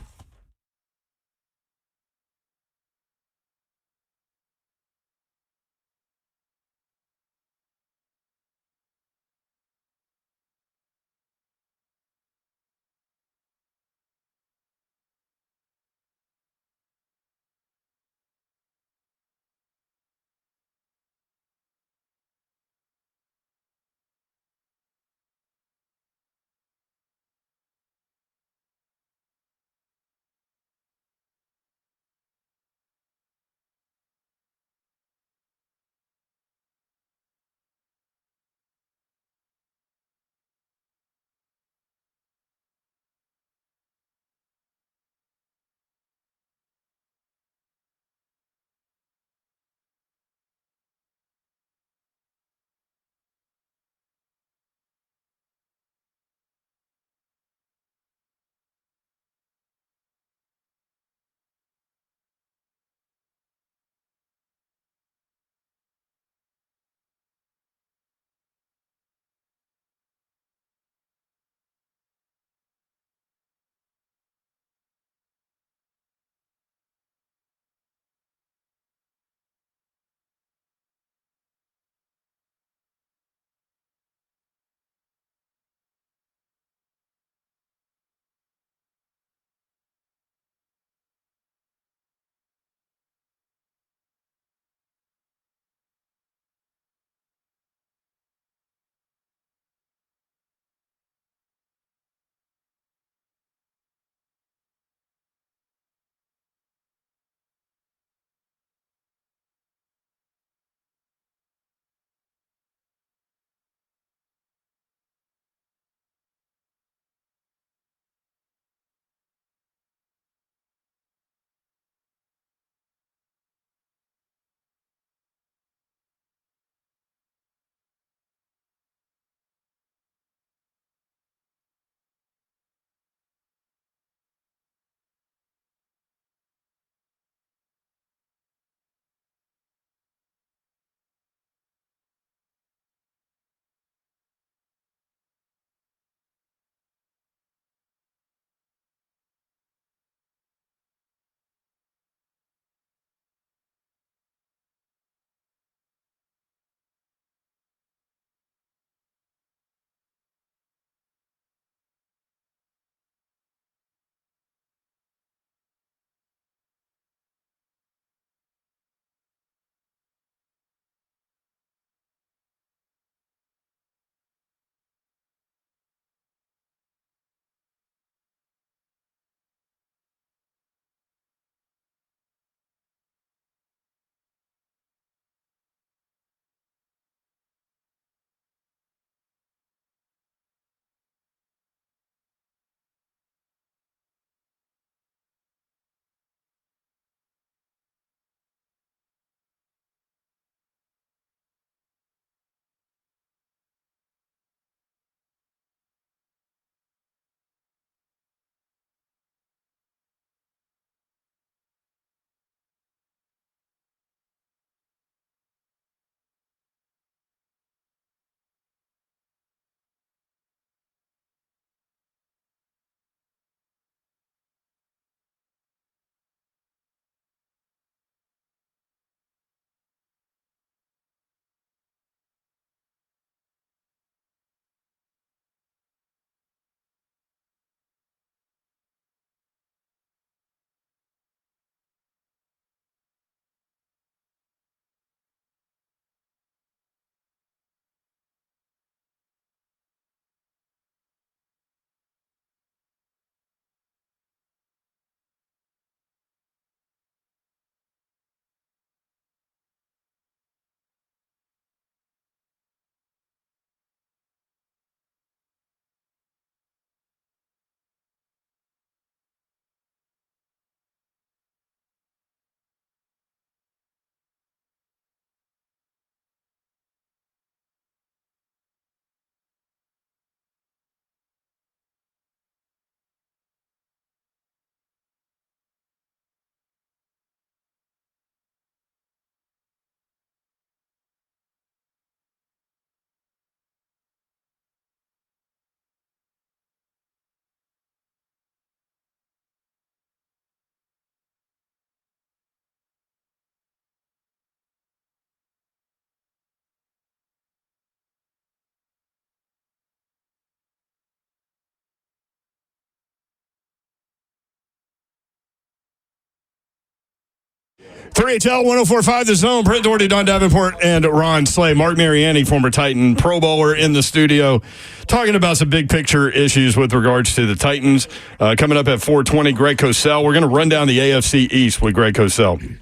3HL 104.5 The Zone. Brent Doherty, Don Davenport, and Ron Slay. Marc Mariani, former Titan Pro Bowler, in the studio talking about some big picture issues with regards to the Titans. Coming up at 4:20, Greg Cosell. We're going to run down the AFC East with Greg Cosell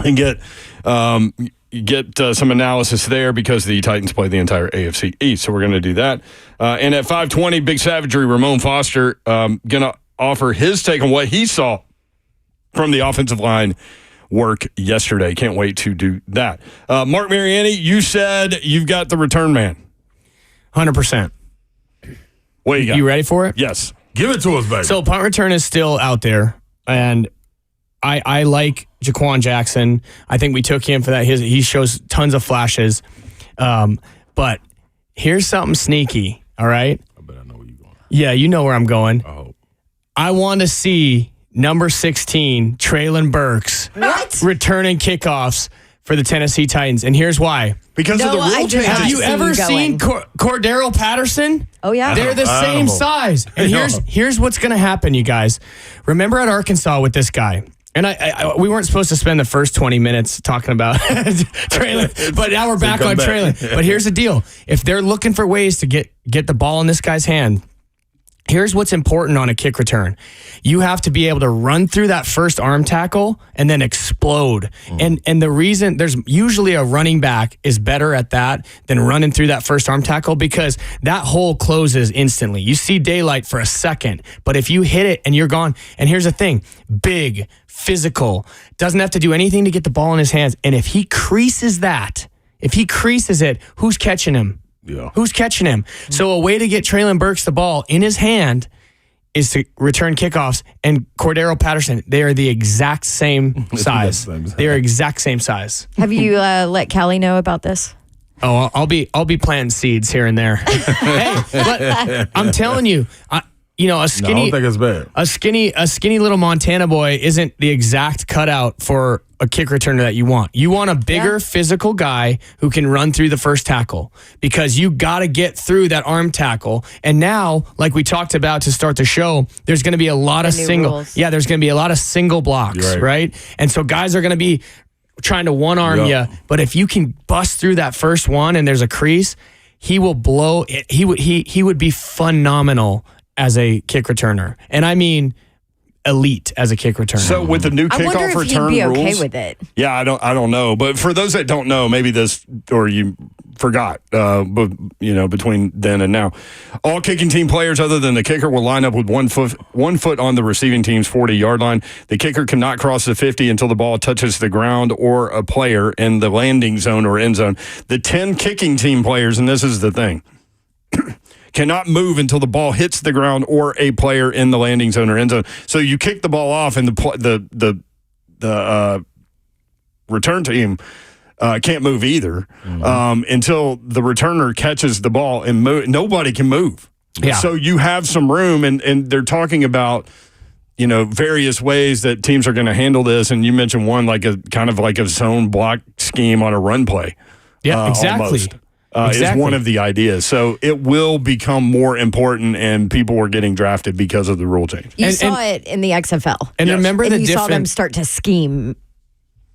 and get some analysis there because the Titans play the entire AFC East. So we're going to do that. And at 5:20, Big Savagery, Ramon Foster, going to offer his take on what he saw from the offensive line work yesterday. Can't wait to do that. Marc Mariani, you said you've got the return man. 100%. What you got? You ready for it? Yes. Give it to us, baby. So punt return is still out there, and I like Jaquan Jackson. I think we took him for that. He shows tons of flashes. But here's something sneaky, all right? I bet I know where you're going. Yeah, you know where I'm going. I hope. I want to see number 16, Traylon Burks, returning kickoffs for the Tennessee Titans. And here's why. Because of the rule changes. Have you ever seen Cordero Patterson? Oh, yeah. They're the same size. And here's what's going to happen, you guys. Remember at Arkansas with this guy. And we weren't supposed to spend the first 20 minutes talking about Traylon, but now we're back on Traylon. But here's the deal. If they're looking for ways to get the ball in this guy's hand, here's what's important on a kick return. You have to be able to run through that first arm tackle and then explode. And the reason there's usually a running back is better at that than running through that first arm tackle because that hole closes instantly. You see daylight for a second, but if you hit it and you're gone, and here's the thing, big, physical, doesn't have to do anything to get the ball in his hands. And if he creases it, who's catching him? Yeah. Who's catching him? So a way to get Traylon Burks the ball in his hand is to return kickoffs. And Cordero Patterson, they are the exact same size. They are exact same size. Have you let Callie know about this? Oh, I'll be planting seeds here and there. Hey, but I'm telling you, a skinny, I don't think it's bad. A skinny little Montana boy isn't the exact cutout for a kick returner that you want. You want a bigger physical guy who can run through the first tackle because you got to get through that arm tackle. And now, like we talked about to start the show, there's going to be a lot of single. Rules. Yeah, there's going to be a lot of single blocks, right? And so guys are going to be trying to one arm you. But if you can bust through that first one and there's a crease, he will blow it. He would be phenomenal as a kick returner. And I mean elite as a kick returner. So with the new kickoff return he'd be rules, okay with it. Yeah, I don't know. But for those that don't know, maybe this or you forgot, but between then and now, all kicking team players other than the kicker will line up with 1 foot on the receiving team's 40-yard line. The kicker cannot cross the 50 until the ball touches the ground or a player in the landing zone or end zone. The 10 kicking team players, and this is the thing, cannot move until the ball hits the ground or a player in the landing zone or end zone. So you kick the ball off, and the return team can't move either until the returner catches the ball and nobody can move. Yeah. So you have some room, and they're talking about various ways that teams are going to handle this. And you mentioned one like a kind of like a zone block scheme on a run play. Yeah, exactly. Almost. Is one of the ideas. So it will become more important, and people were getting drafted because of the rule change. You saw it in the XFL. And remember you saw them start to scheme.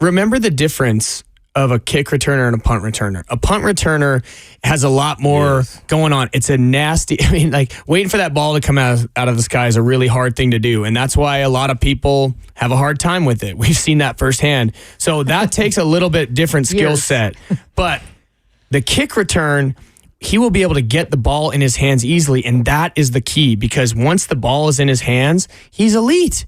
Remember the difference of a kick returner and a punt returner. A punt returner has a lot more going on. It's a nasty, waiting for that ball to come out of the sky is a really hard thing to do. And that's why a lot of people have a hard time with it. We've seen that firsthand. So that takes a little bit different skill set. But the kick return, he will be able to get the ball in his hands easily, and that is the key because once the ball is in his hands, he's elite.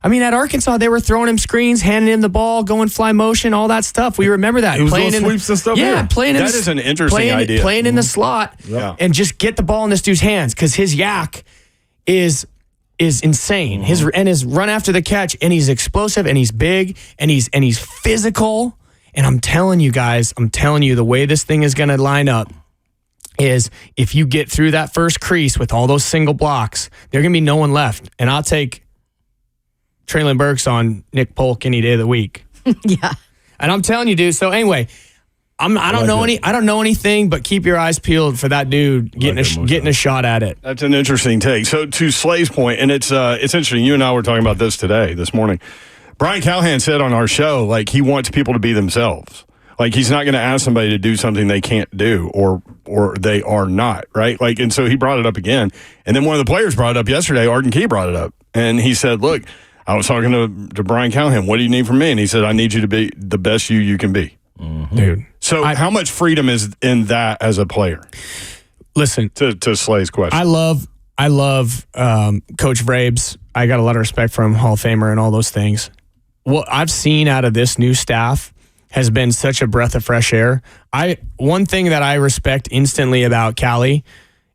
I mean, at Arkansas, they were throwing him screens, handing him the ball, going fly motion, all that stuff. We remember that. He was doing sweeps and stuff. Yeah, playing in that is an interesting idea. Playing in the slot and just get the ball in this dude's hands because his yak is insane. His run after the catch, and he's explosive, and he's big, and he's physical. And I'm telling you guys, the way this thing is going to line up is if you get through that first crease with all those single blocks, there's going to be no one left. And I'll take Traylon Burks on Nick Polk any day of the week. Yeah. And I'm telling you, dude. So anyway, I don't know anything, but keep your eyes peeled for that dude getting a shot at it. That's an interesting take. So to Slay's point, and it's interesting. You and I were talking about this morning. Brian Callahan said on our show, like, he wants people to be themselves. Like, he's not going to ask somebody to do something they can't do or they are not, right? Like, and so he brought it up again. And then one of the players brought it up yesterday. Arden Key brought it up. And he said, look, I was talking to Brian Callahan. What do you need from me? And he said, I need you to be the best you can be. Mm-hmm. Dude. So how much freedom is in that as a player? Listen. To Slay's question. I love Coach Vrabes. I got a lot of respect for him, Hall of Famer and all those things. What I've seen out of this new staff has been such a breath of fresh air. One thing that I respect instantly about Callie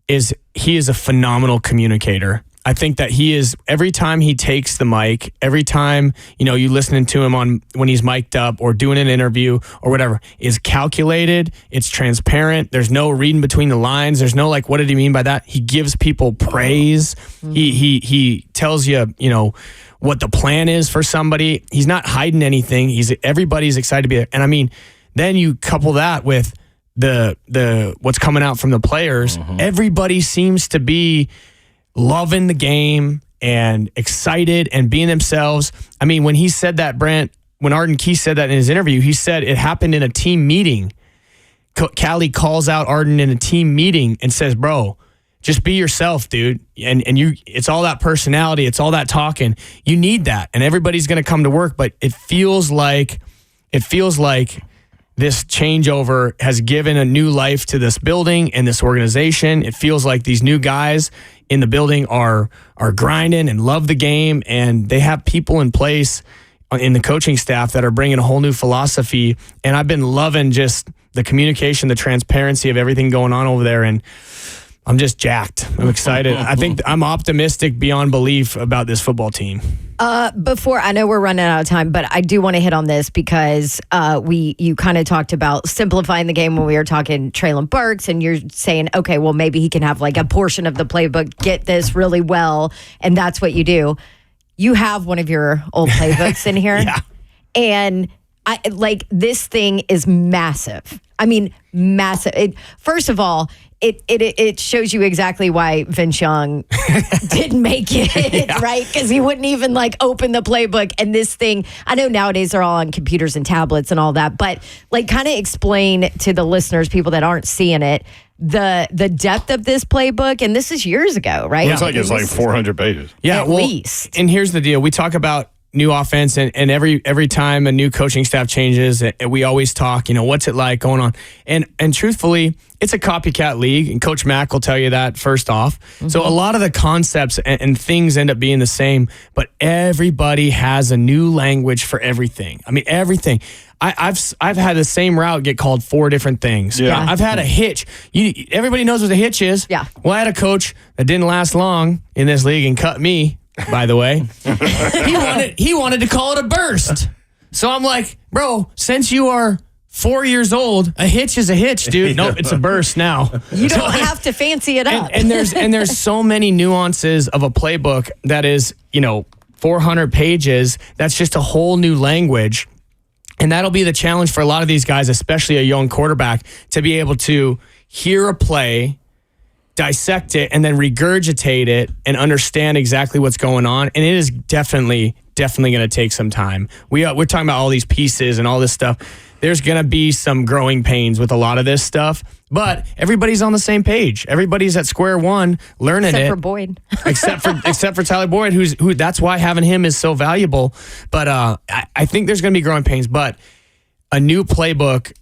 is he is a phenomenal communicator. I think that he is, every time he takes the mic, every time, you listening to him on when he's mic'd up or doing an interview or whatever, is calculated, it's transparent, there's no reading between the lines, there's no like, what did he mean by that? He gives people praise. Mm-hmm. He tells you, what the plan is for somebody. He's not hiding anything. Everybody's excited to be there. And I mean, then you couple that with the what's coming out from the players. Mm-hmm. Everybody seems to be loving the game and excited and being themselves. I mean, when he said that, Brent, when Arden Key said that in his interview, he said it happened in a team meeting. Callie calls out Arden in a team meeting and says, bro, just be yourself, dude. And it's all that personality. It's all that talking. You need that. And everybody's going to come to work. But it feels like this changeover has given a new life to this building and this organization. It feels like these new guys in the building are grinding and love the game. And they have people in place in the coaching staff that are bringing a whole new philosophy. And I've been loving just the communication, the transparency of everything going on over there. And I'm just jacked. I'm excited. I think I'm optimistic beyond belief about this football team. Before, I know we're running out of time, but I do want to hit on this because you kind of talked about simplifying the game when we were talking Traylon Burks, and you're saying, okay, well, maybe he can have like a portion of the playbook, get this really well, and that's what you do. You have one of your old playbooks in here. Yeah. And this thing is massive. I mean, massive. First of all, it shows you exactly why Vince Young didn't make it, yeah. Right? Because he wouldn't even like open the playbook. And this thing, I know nowadays they're all on computers and tablets and all that, but like kind of explain to the listeners, people that aren't seeing it, the depth of this playbook. And this is years ago, right? It's like 400 pages. Yeah, at least. And here's the deal. We talk about new offense, and every time a new coaching staff changes, we always talk, what's it like going on? And truthfully, it's a copycat league, and Coach Mack will tell you that first off. Mm-hmm. So a lot of the concepts and things end up being the same, but everybody has a new language for everything. I mean, everything. I've had the same route get called 4 different things. Yeah. I've had a hitch. Everybody knows what a hitch is. Yeah. Well, I had a coach that didn't last long in this league and cut me. By the way, he wanted to call it a burst. So I'm like, bro, since you are 4 years old, a hitch is a hitch, dude. Nope, it's a burst now. You don't have to fancy it up. And there's so many nuances of a playbook that is, 400 pages. That's just a whole new language. And that'll be the challenge for a lot of these guys, especially a young quarterback, to be able to hear a play, dissect it, and then regurgitate it and understand exactly what's going on. And it is definitely going to take some time. We're talking about all these pieces and all this stuff. There's going to be some growing pains with a lot of this stuff, but everybody's on the same page. Everybody's at square one learning except it. For Boyd. except for Tyler Boyd, who that's why having him is so valuable. But I think there's going to be growing pains, but a new playbook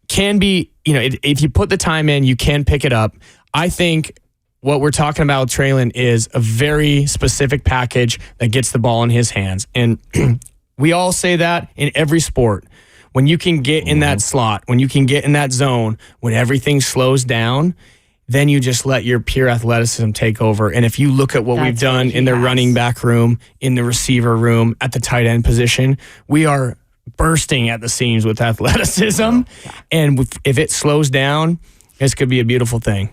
can be, if you put the time in, you can pick it up. I think what we're talking about with Traylon is a very specific package that gets the ball in his hands. And we all say that in every sport. When you can get in that slot, when you can get in that zone, when everything slows down, then you just let your pure athleticism take over. And if you look at what we've done in the running back room, in the receiver room, at the tight end position, we are bursting at the seams with athleticism. And if it slows down, this could be a beautiful thing.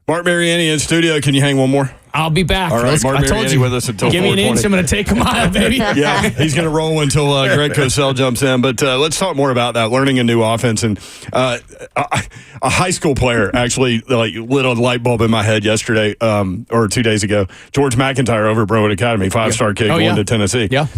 Marc Mariani in studio. Can you hang one more? I'll be back. All right, Marc I told Mariani you. with us until 4:20. Give me an inch, I'm going to take a mile, baby. Yeah, he's going to roll until Greg Cosell jumps in. But let's talk more about that, learning a new offense. And a high school player actually lit a light bulb in my head yesterday or 2 days ago. George McIntyre over at Brentwood Academy, 5-star kid going to Tennessee. Yeah.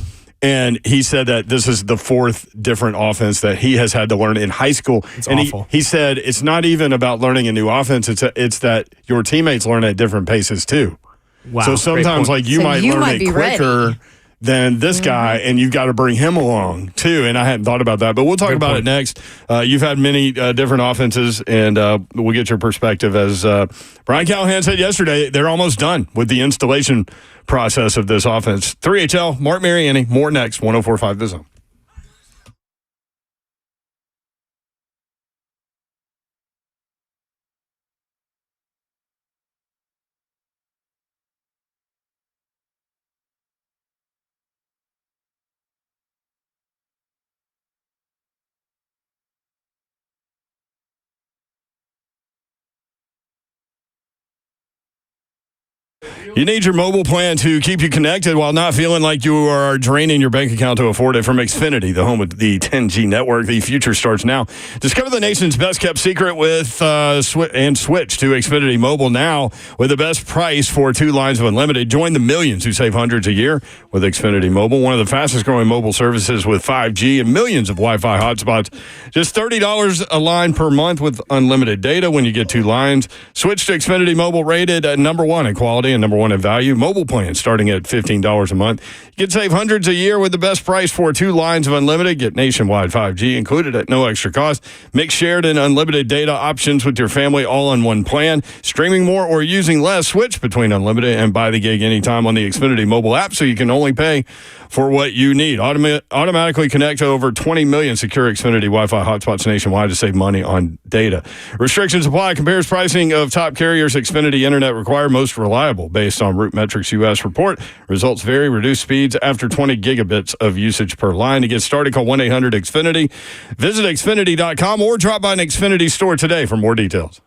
And he said that this is the fourth different offense that he has had to learn in high school. It's and awful. He said it's not even about learning a new offense. It's that your teammates learn at different paces too. Wow. So sometimes like you might learn it quicker ready. than this guy, and you've got to bring him along too. And I hadn't thought about that, but we'll talk about it next. You've had many different offenses, and we'll get your perspective. As Brian Callahan said yesterday, they're almost done with the installation process of this offense. 3HL, Marc Mariani, more next, 104.5 The Zone. You need your mobile plan to keep you connected while not feeling like you are draining your bank account to afford it. From Xfinity, the home of the 10G network, the future starts now. Discover the nation's best-kept secret with and switch to Xfinity Mobile now with the best price for 2 lines of unlimited. Join the millions who save hundreds a year with Xfinity Mobile, one of the fastest-growing mobile services with 5G and millions of Wi-Fi hotspots. Just $30 a line per month with unlimited data when you get 2 lines. Switch to Xfinity Mobile, rated at number 1 in quality and number 1 in value. Mobile plans starting at $15 a month. You can save hundreds a year with the best price for 2 lines of unlimited. Get nationwide 5G included at no extra cost. Mix shared and unlimited data options with your family all on one plan. Streaming more or using less. Switch between unlimited and buy the gig anytime on the Xfinity mobile app, so you can only pay for what you need. Automatically connect to over 20 million secure Xfinity Wi-Fi hotspots nationwide to save money on data. Restrictions apply. Compares pricing of top carriers. Xfinity Internet required, most reliable based on Root Metrics US report. Results vary. Reduced speeds after 20 gigabits of usage per line. To get started, call 1-800-XFINITY. Visit Xfinity.com or drop by an Xfinity store today for more details.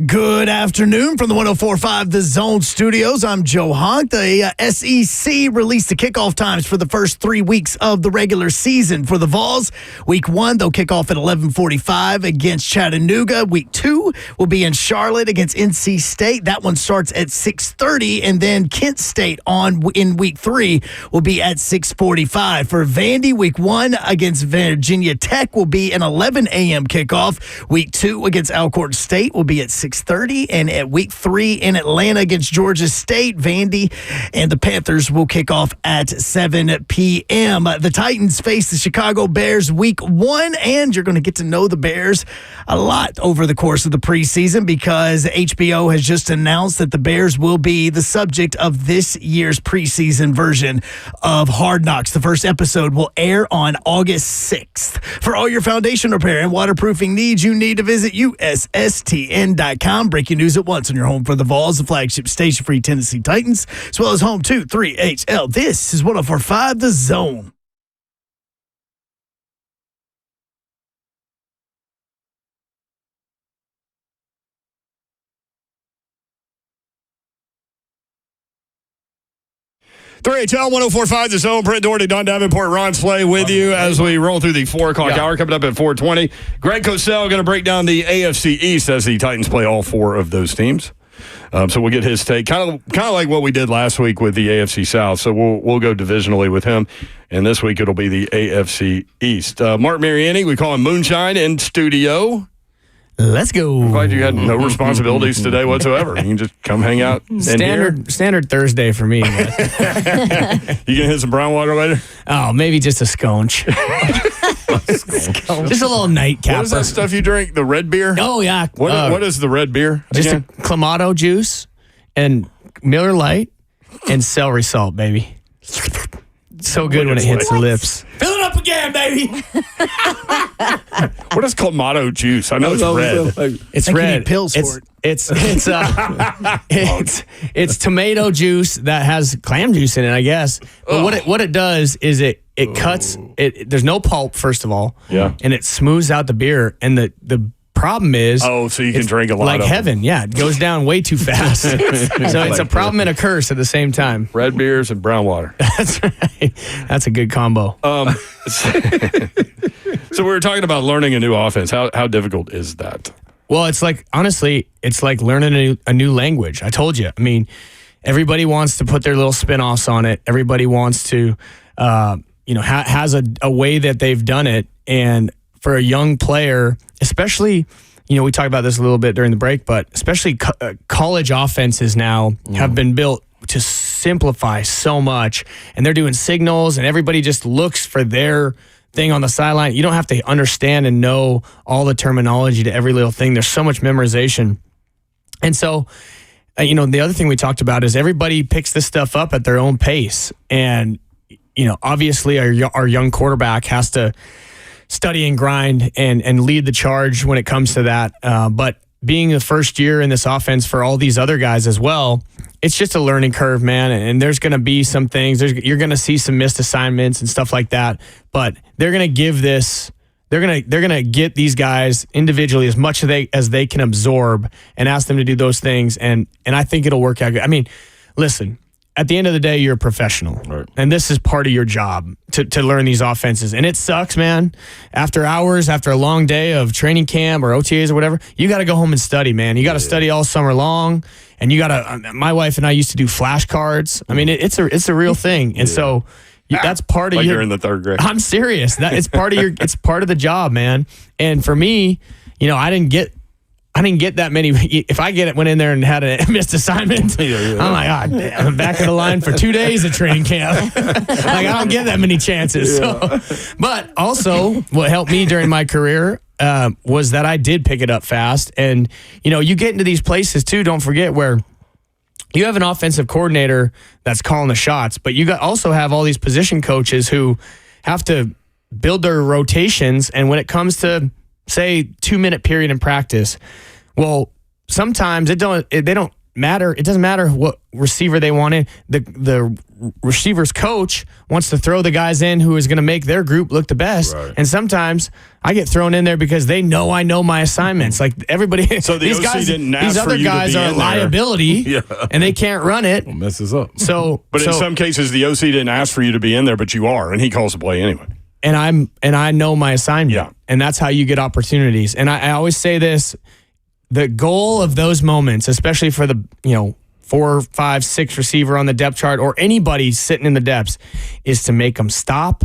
Good afternoon from the 104.5 The Zone Studios. I'm Joe Honk. The SEC released the kickoff times for the first 3 weeks of the regular season. For the Vols, Week 1, they'll kick off at 11:45 against Chattanooga. Week 2 will be in Charlotte against NC State. That one starts at 6:30, and then Kent State in Week 3 will be at 6:45. For Vandy, Week 1 against Virginia Tech will be an 11 a.m. kickoff. Week 2 against Alcorn State will be at 6:30, and at Week 3 in Atlanta against Georgia State, Vandy and the Panthers will kick off at 7 p.m. The Titans face the Chicago Bears Week 1, and you're going to get to know the Bears a lot over the course of the preseason because HBO has just announced that the Bears will be the subject of this year's preseason version of Hard Knocks. The first episode will air on August 6th. For all your foundation repair and waterproofing needs, you need to visit USSTN.com. Breaking news at once on your home for the Vols, the flagship station for Tennessee Titans, as well as home to 3HL. This is 104.5 The Zone. HL 104.5 The Zone. Brent Doherty, Don Davenport, Ron Slay with you as we roll through the 4 o'clock hour. Coming up at 4:20. Greg Cosell going to break down the AFC East as the Titans play all 4 of those teams. So we'll get his take, kind of like what we did last week with the AFC South. So we'll go divisionally with him, and this week it'll be the AFC East. Marc Mariani, we call him Moonshine, in studio. Let's go. I'm glad you had no responsibilities today whatsoever. You can just come hang out. Standard Thursday for me. You gonna hit some brown water later? Oh, maybe just a sconch. Just a little nightcap. What is that stuff you drink? The red beer? Oh yeah. What is the red beer? Just again? a Clamato juice and Miller Lite and celery salt, baby. So good when it hits the lips. Fill it up again, baby. What is Clamato juice? I know it's red. It's red. You need pills for it. It's tomato juice that has clam juice in it, I guess. But what it does is it cuts it. There's no pulp, first of all. Yeah. And it smooths out the beer. And the problem is, so you can drink a lot like of heaven. Yeah, it goes down way too fast. So it's a problem and a curse at the same time. Red beers and brown water. That's right. That's a good combo. So we were talking about learning a new offense. How difficult is that? Well, it's like, honestly, it's like learning a new language. I told you. I mean, everybody wants to put their little spin-offs on it. Everybody wants to, has a way that they've done it. And for a young player, especially, we talked about this a little bit during the break, but especially college offenses now have been built to simplify so much. And they're doing signals, and everybody just looks for their thing on the sideline. You don't have to understand and know all the terminology to every little thing. There's so much memorization. And so, the other thing we talked about is everybody picks this stuff up at their own pace. And, obviously our young quarterback has to study and grind and lead the charge when it comes to that. But being the first year in this offense for all these other guys as well, it's just a learning curve, man. And there's going to be some things. You're going to see some missed assignments and stuff like that. But they're going to give this. They're going to get these guys individually as much as they can absorb and ask them to do those things. And I think it'll work out good. I mean, listen. At the end of the day, you're a professional, right? And this is part of your job to learn these offenses. And it sucks, man. After a long day of training camp or OTAs or whatever, you got to go home and study, man. You got to study all summer long, and you got to. My wife and I used to do flashcards. I mean, it's a real thing, and so that's part of you're in the 3rd grade. I'm serious. It's part of it's part of the job, man. And for me, I didn't get that many. If I went in there and had a missed assignment, I'm like, I'm back in the line for 2 days at training camp. Like, I don't get that many chances. So. But also, what helped me during my career was that I did pick it up fast. And, you get into these places, too, don't forget, where you have an offensive coordinator that's calling the shots, but you also have all these position coaches who have to build their rotations. And when it comes to, say, 2-minute period in practice, well, sometimes they don't matter. It doesn't matter what receiver they want in. The receiver's coach wants to throw the guys in who is going to make their group look the best. Right. And sometimes I get thrown in there because they know I know my assignments. Like everybody, So the these OC guys, didn't ask these for other you to guys be are a in there. liability, and they can't run it. Messes up. So, But in some cases, the OC didn't ask for you to be in there, but you are, and he calls the play anyway. and I know my assignment. Yeah. And that's how you get opportunities. And I always say this: the goal of those moments, especially for the 4, 5, 6 receiver on the depth chart or anybody sitting in the depths, is to make them stop,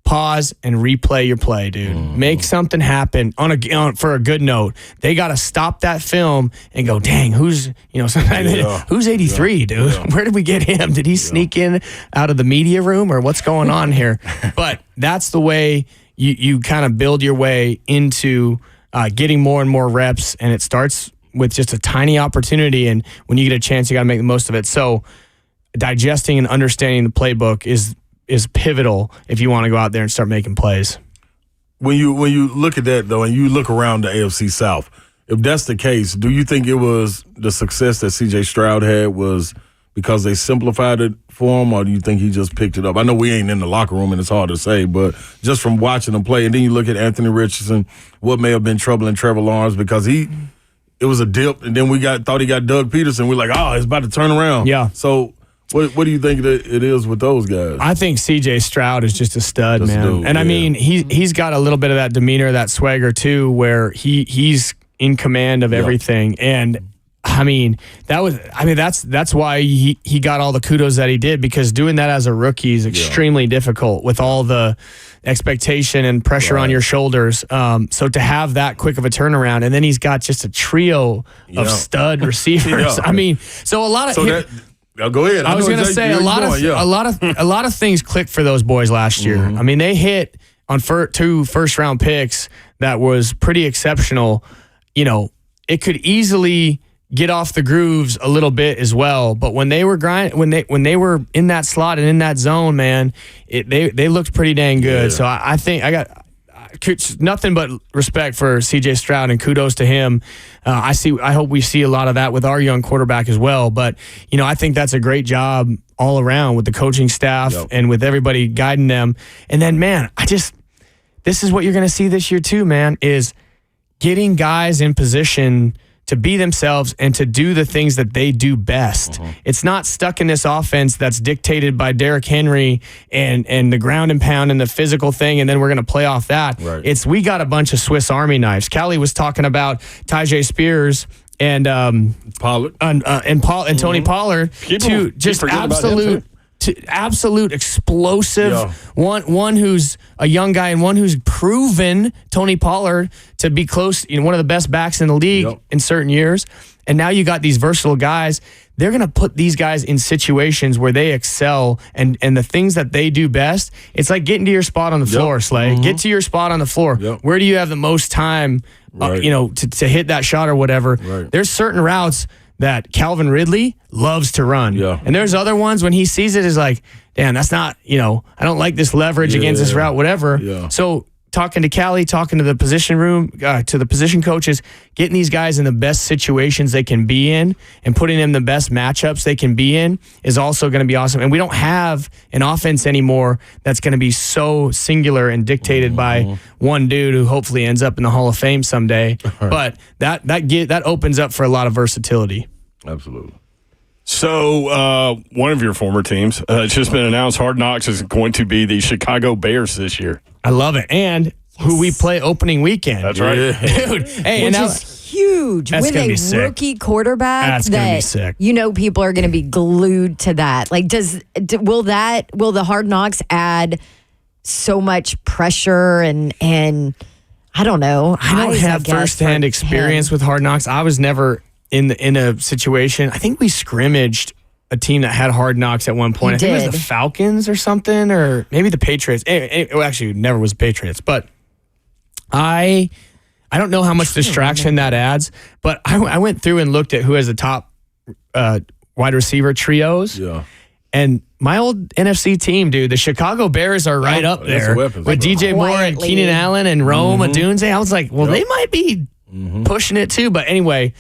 pause, and replay your play, dude. Make something happen for a good note. They got to stop that film and go, dang, who's 83, dude? Yeah. Where did we get him? Did he sneak in out of the media room or what's going on here? But that's the way you kind of build your way into getting more and more reps, and it starts with just a tiny opportunity, and when you get a chance, you got to make the most of it. So digesting and understanding the playbook is pivotal if you want to go out there and start making plays. When you look at that, though, and you look around the AFC South, if that's the case, do you think it was the success that C.J. Stroud had was because they simplified it for him, or do you think he just picked it up? I know we ain't in the locker room, and it's hard to say, but just from watching him play, and then you look at Anthony Richardson, what may have been troubling Trevor Lawrence because it was a dip, and then thought he got Doug Peterson. We're like, oh, it's about to turn around. Yeah. So what do you think that it is with those guys? I think C.J. Stroud is just a stud, Just a man. dude, And I yeah. mean, he's got a little bit of that demeanor, that swagger too, where he's in command of everything. And I mean, that's why he got all the kudos that he did, because doing that as a rookie is extremely difficult with all the expectation and pressure on your shoulders. So to have that quick of a turnaround, and then he's got just a trio of stud receivers. Yeah. I mean, so a lot of go ahead. I was going to say a lot of things clicked for those boys last year. I mean, they hit on 2 first-round picks that was pretty exceptional. It could easily get off the grooves a little bit as well, but when they were when they were in that slot and in that zone, man, they looked pretty dang good. So I think I got nothing but respect for C.J. Stroud, and kudos to him. I hope we see a lot of that with our young quarterback as well. But I think that's a great job all around with the coaching staff and with everybody guiding them. And then, man, this is what you're going to see this year too, man, is getting guys in position to be themselves and to do the things that they do best. It's not stuck in this offense that's dictated by Derrick Henry and the ground and pound and the physical thing, and then we're going to play off that. Right. We got a bunch of Swiss Army knives. Callie was talking about Tyjae Spears and Pollard and Tony Pollard, to just absolute explosive one who's a young guy and one who's proven, Tony Pollard, to be close, one of the best backs in the league in certain years. And now you got these versatile guys. They're going to put these guys in situations where they excel, and the things that they do best, it's like getting to your spot on the floor, Slay. Get to your spot on the floor. Where do you have the most time to hit that shot or whatever? There's certain routes that Calvin Ridley loves to run. And there's other ones when he sees it is like, damn, that's not, I don't like this leverage against this route, whatever. So talking to Callie, talking to the position room, to the position coaches, getting these guys in the best situations they can be in and putting them in the best matchups they can be in is also going to be awesome. And we don't have an offense anymore that's going to be so singular and dictated by one dude who hopefully ends up in the Hall of Fame someday. But that opens up for a lot of versatility. Absolutely. So one of your former teams, it's just been announced, Hard Knocks is going to be the Chicago Bears this year. I love it. And who we play opening weekend. That's right. Dude. Hey, Which is huge. That's With gonna a be sick. rookie quarterback, That's gonna be sick. People are going to be glued to that. Like, will the Hard Knocks add so much pressure and I don't know. I don't have firsthand experience with Hard Knocks. I was never in a situation. I think we scrimmaged a team that had Hard Knocks at one point. I think it was the Falcons or something, or maybe the Patriots. Actually, it never was Patriots. But I don't know how much distraction that adds. But I went through and looked at who has the top wide receiver trios. Yeah. And my old NFC team, dude, the Chicago Bears are right up there with DJ Moore and Keenan Allen and Rome Odunze. I was like, well, they might be pushing it too. But anyway,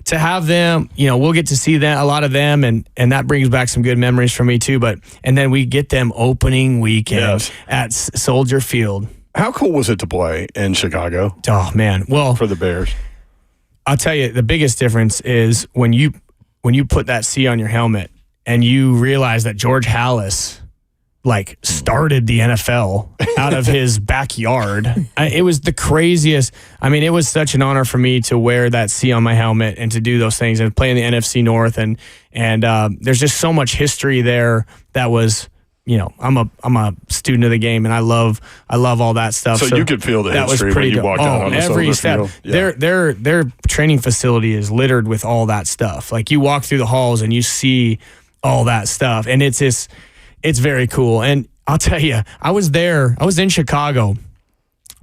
to have them, we'll get to see a lot of them, and that brings back some good memories for me too. And then we get them opening weekend at Soldier Field. How cool was it to play in Chicago? Oh man, well, for the Bears, I'll tell you the biggest difference is when you put that C on your helmet and you realize that George Halas started the NFL out of his backyard. It was the craziest. I mean, it was such an honor for me to wear that C on my helmet and to do those things and play in the NFC North. And there's just so much history there that was, I'm a student of the game, and I love all that stuff. So you could feel the history when you walked out on the every Soldier step. Field. Yeah. Their training facility is littered with all that stuff. Like you walk through the halls and you see all that stuff, and it's very cool. And I'll tell you, I was in Chicago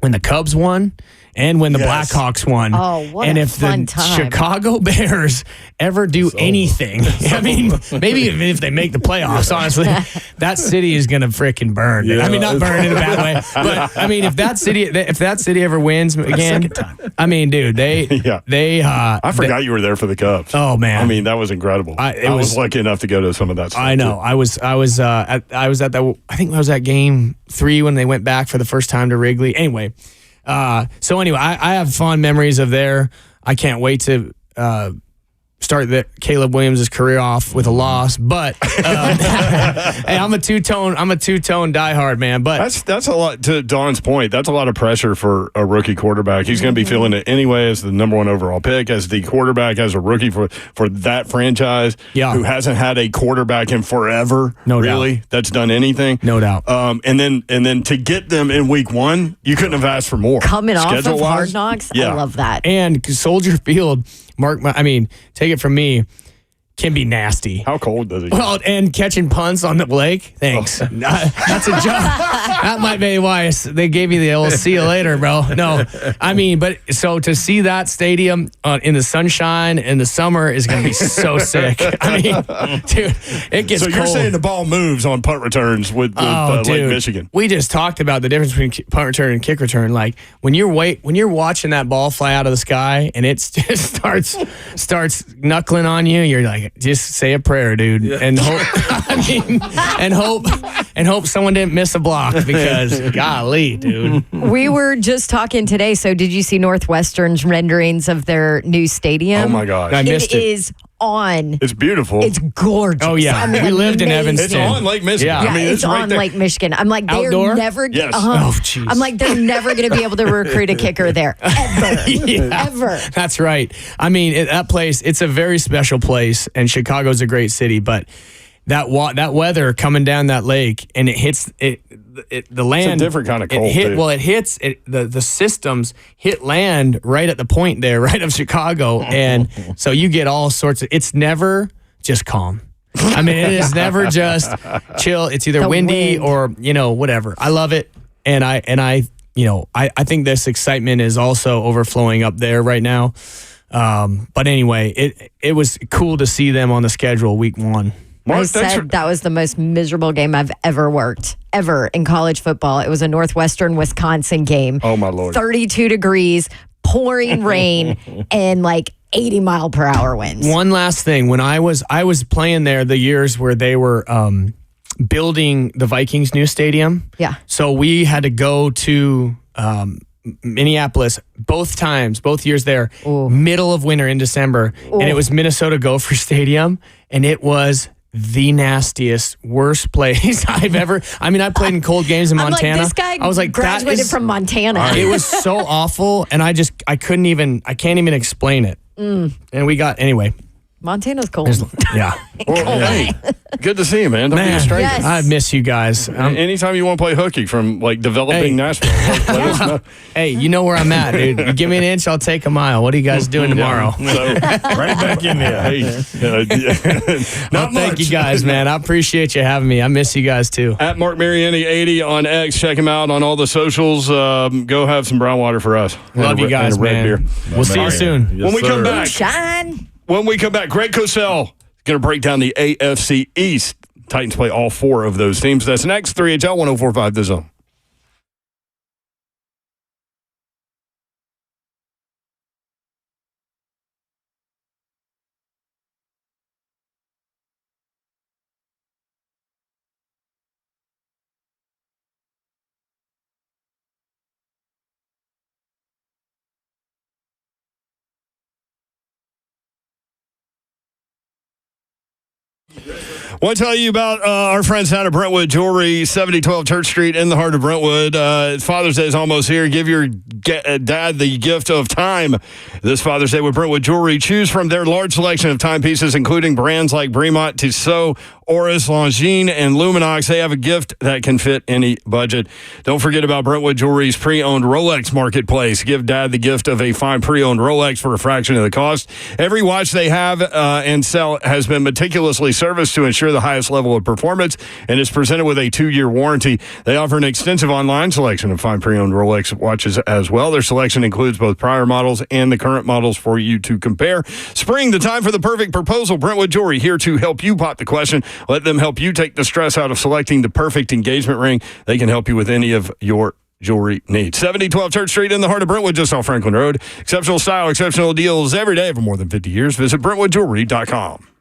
when the Cubs won and when the Blackhawks won. Oh, what and a if fun the time. Chicago Bears ever do anything, I mean, maybe even if they make the playoffs, honestly, that city is going to freaking burn. Yeah. I mean, not burn in a bad way, but I mean, if that city ever wins again, I mean, dude, I forgot you were there for the Cubs. Oh man. I mean, that was incredible. I was lucky enough to go to some of that stuff. I know. Too. I was at that. I think I was at Game 3 when they went back for the first time to Wrigley. Anyway, I have fond memories of there. I can't wait to start Caleb Williams' career off with a loss, but hey, I'm a two-tone diehard, man. But that's a lot. To Don's point, that's a lot of pressure for a rookie quarterback. He's going to be feeling it anyway as the number 1 overall pick, as the quarterback, as a rookie for that franchise who hasn't had a quarterback in forever. No really, doubt. that's done anything. No doubt. And then to get them in week 1, you couldn't have asked for more. Coming off of Schedule-wise, Hard Knocks, I love that. And Soldier Field, take it from me, can be nasty. How cold does it get? Well, and catching punts on the lake, thanks. That's a joke. That might be why they gave me the old see you later, bro. No, but so to see that stadium in the sunshine in the summer is going to be so sick. Dude, it gets so cold. You're saying the ball moves on punt returns with Lake Michigan? We just talked about the difference between punt return and kick return. Like when you're watching that ball fly out of the sky and it just starts knuckling on you, you're like, just say a prayer, dude, and hope, and hope someone didn't miss a block because golly, dude. We were just talking today. So did you see Northwestern's renderings of their new stadium? Oh my gosh, I missed it. It is on. It's beautiful. It's gorgeous. Oh yeah, we lived in Evanston. It's on Lake Michigan. Yeah, It's right on there. Lake Michigan. I'm like, they're Outdoor? never. Yes. Oh, jeez. I'm like, they're never going to be able to recruit a kicker there ever, ever. That's right. That place, it's a very special place, and Chicago's a great city, but that weather coming down that lake and it hits the land. It's a different kind of cold. The systems hit land right at the point there, right of Chicago, and so you get all sorts of. It's never just calm. It is never just chill. It's either windy or whatever. I love it, and I think this excitement is also overflowing up there right now. But anyway, it was cool to see them on the schedule week 1. Mark, I said that was the most miserable game I've ever worked, ever in college football. It was a Northwestern-Wisconsin game. Oh, my Lord. 32 degrees, pouring rain, and 80-mile-per-hour winds. One last thing. When I was playing there the years where they were building the Vikings' new stadium. Yeah. So we had to go to Minneapolis both years there, middle of winter in December. And it was Minnesota Gopher Stadium, and it was the nastiest, worst place I've ever. I played in cold games in Montana. This guy I was like, graduated from Montana. It was so awful, and I can't even explain it. And we got anyway. Montana's cold. Yeah. Well, hey, good to see you, man. Don't be a stranger. Yes. I miss you guys. Anytime you want to play hooky from developing Nashville, let us know. Hey, you know where I'm at, dude. You give me an inch, I'll take a mile. What are you guys doing tomorrow? So, right back in there. Hey, not much. Thank you guys, man. I appreciate you having me. I miss you guys too. At Marc Mariani 80 on X. Check him out on all the socials. Go have some brown water for us. Love you guys, and a red man. beer. We'll see you soon. When we come back, Shine. When we come back, Greg Cosell is going to break down the AFC East. Titans play all 4 of those teams. That's next. 3HL 104.5 The Zone. Want to tell you about our friends down at Brentwood Jewelry, 7012 Church Street in the heart of Brentwood. Father's Day is almost here. Give your dad the gift of time this Father's Day with Brentwood Jewelry. Choose from their large selection of timepieces, including brands like Bremont, Tissot, Oris, Longines, and Luminox. They have a gift that can fit any budget. Don't forget about Brentwood Jewelry's pre-owned Rolex marketplace. Give dad the gift of a fine pre-owned Rolex for a fraction of the cost. Every watch they have and sell has been meticulously serviced to ensure the highest level of performance and is presented with a 2-year warranty. They offer an extensive online selection of fine pre-owned Rolex watches as well. Their selection includes both prior models and the current models for you to compare. Spring, the time for the perfect proposal. Brentwood Jewelry, here to help you pop the question. Let them help you take the stress out of selecting the perfect engagement ring. They can help you with any of your jewelry needs. 7012 Church Street in the heart of Brentwood, just off Franklin Road. Exceptional style, exceptional deals every day for more than 50 years. Visit BrentwoodJewelry.com.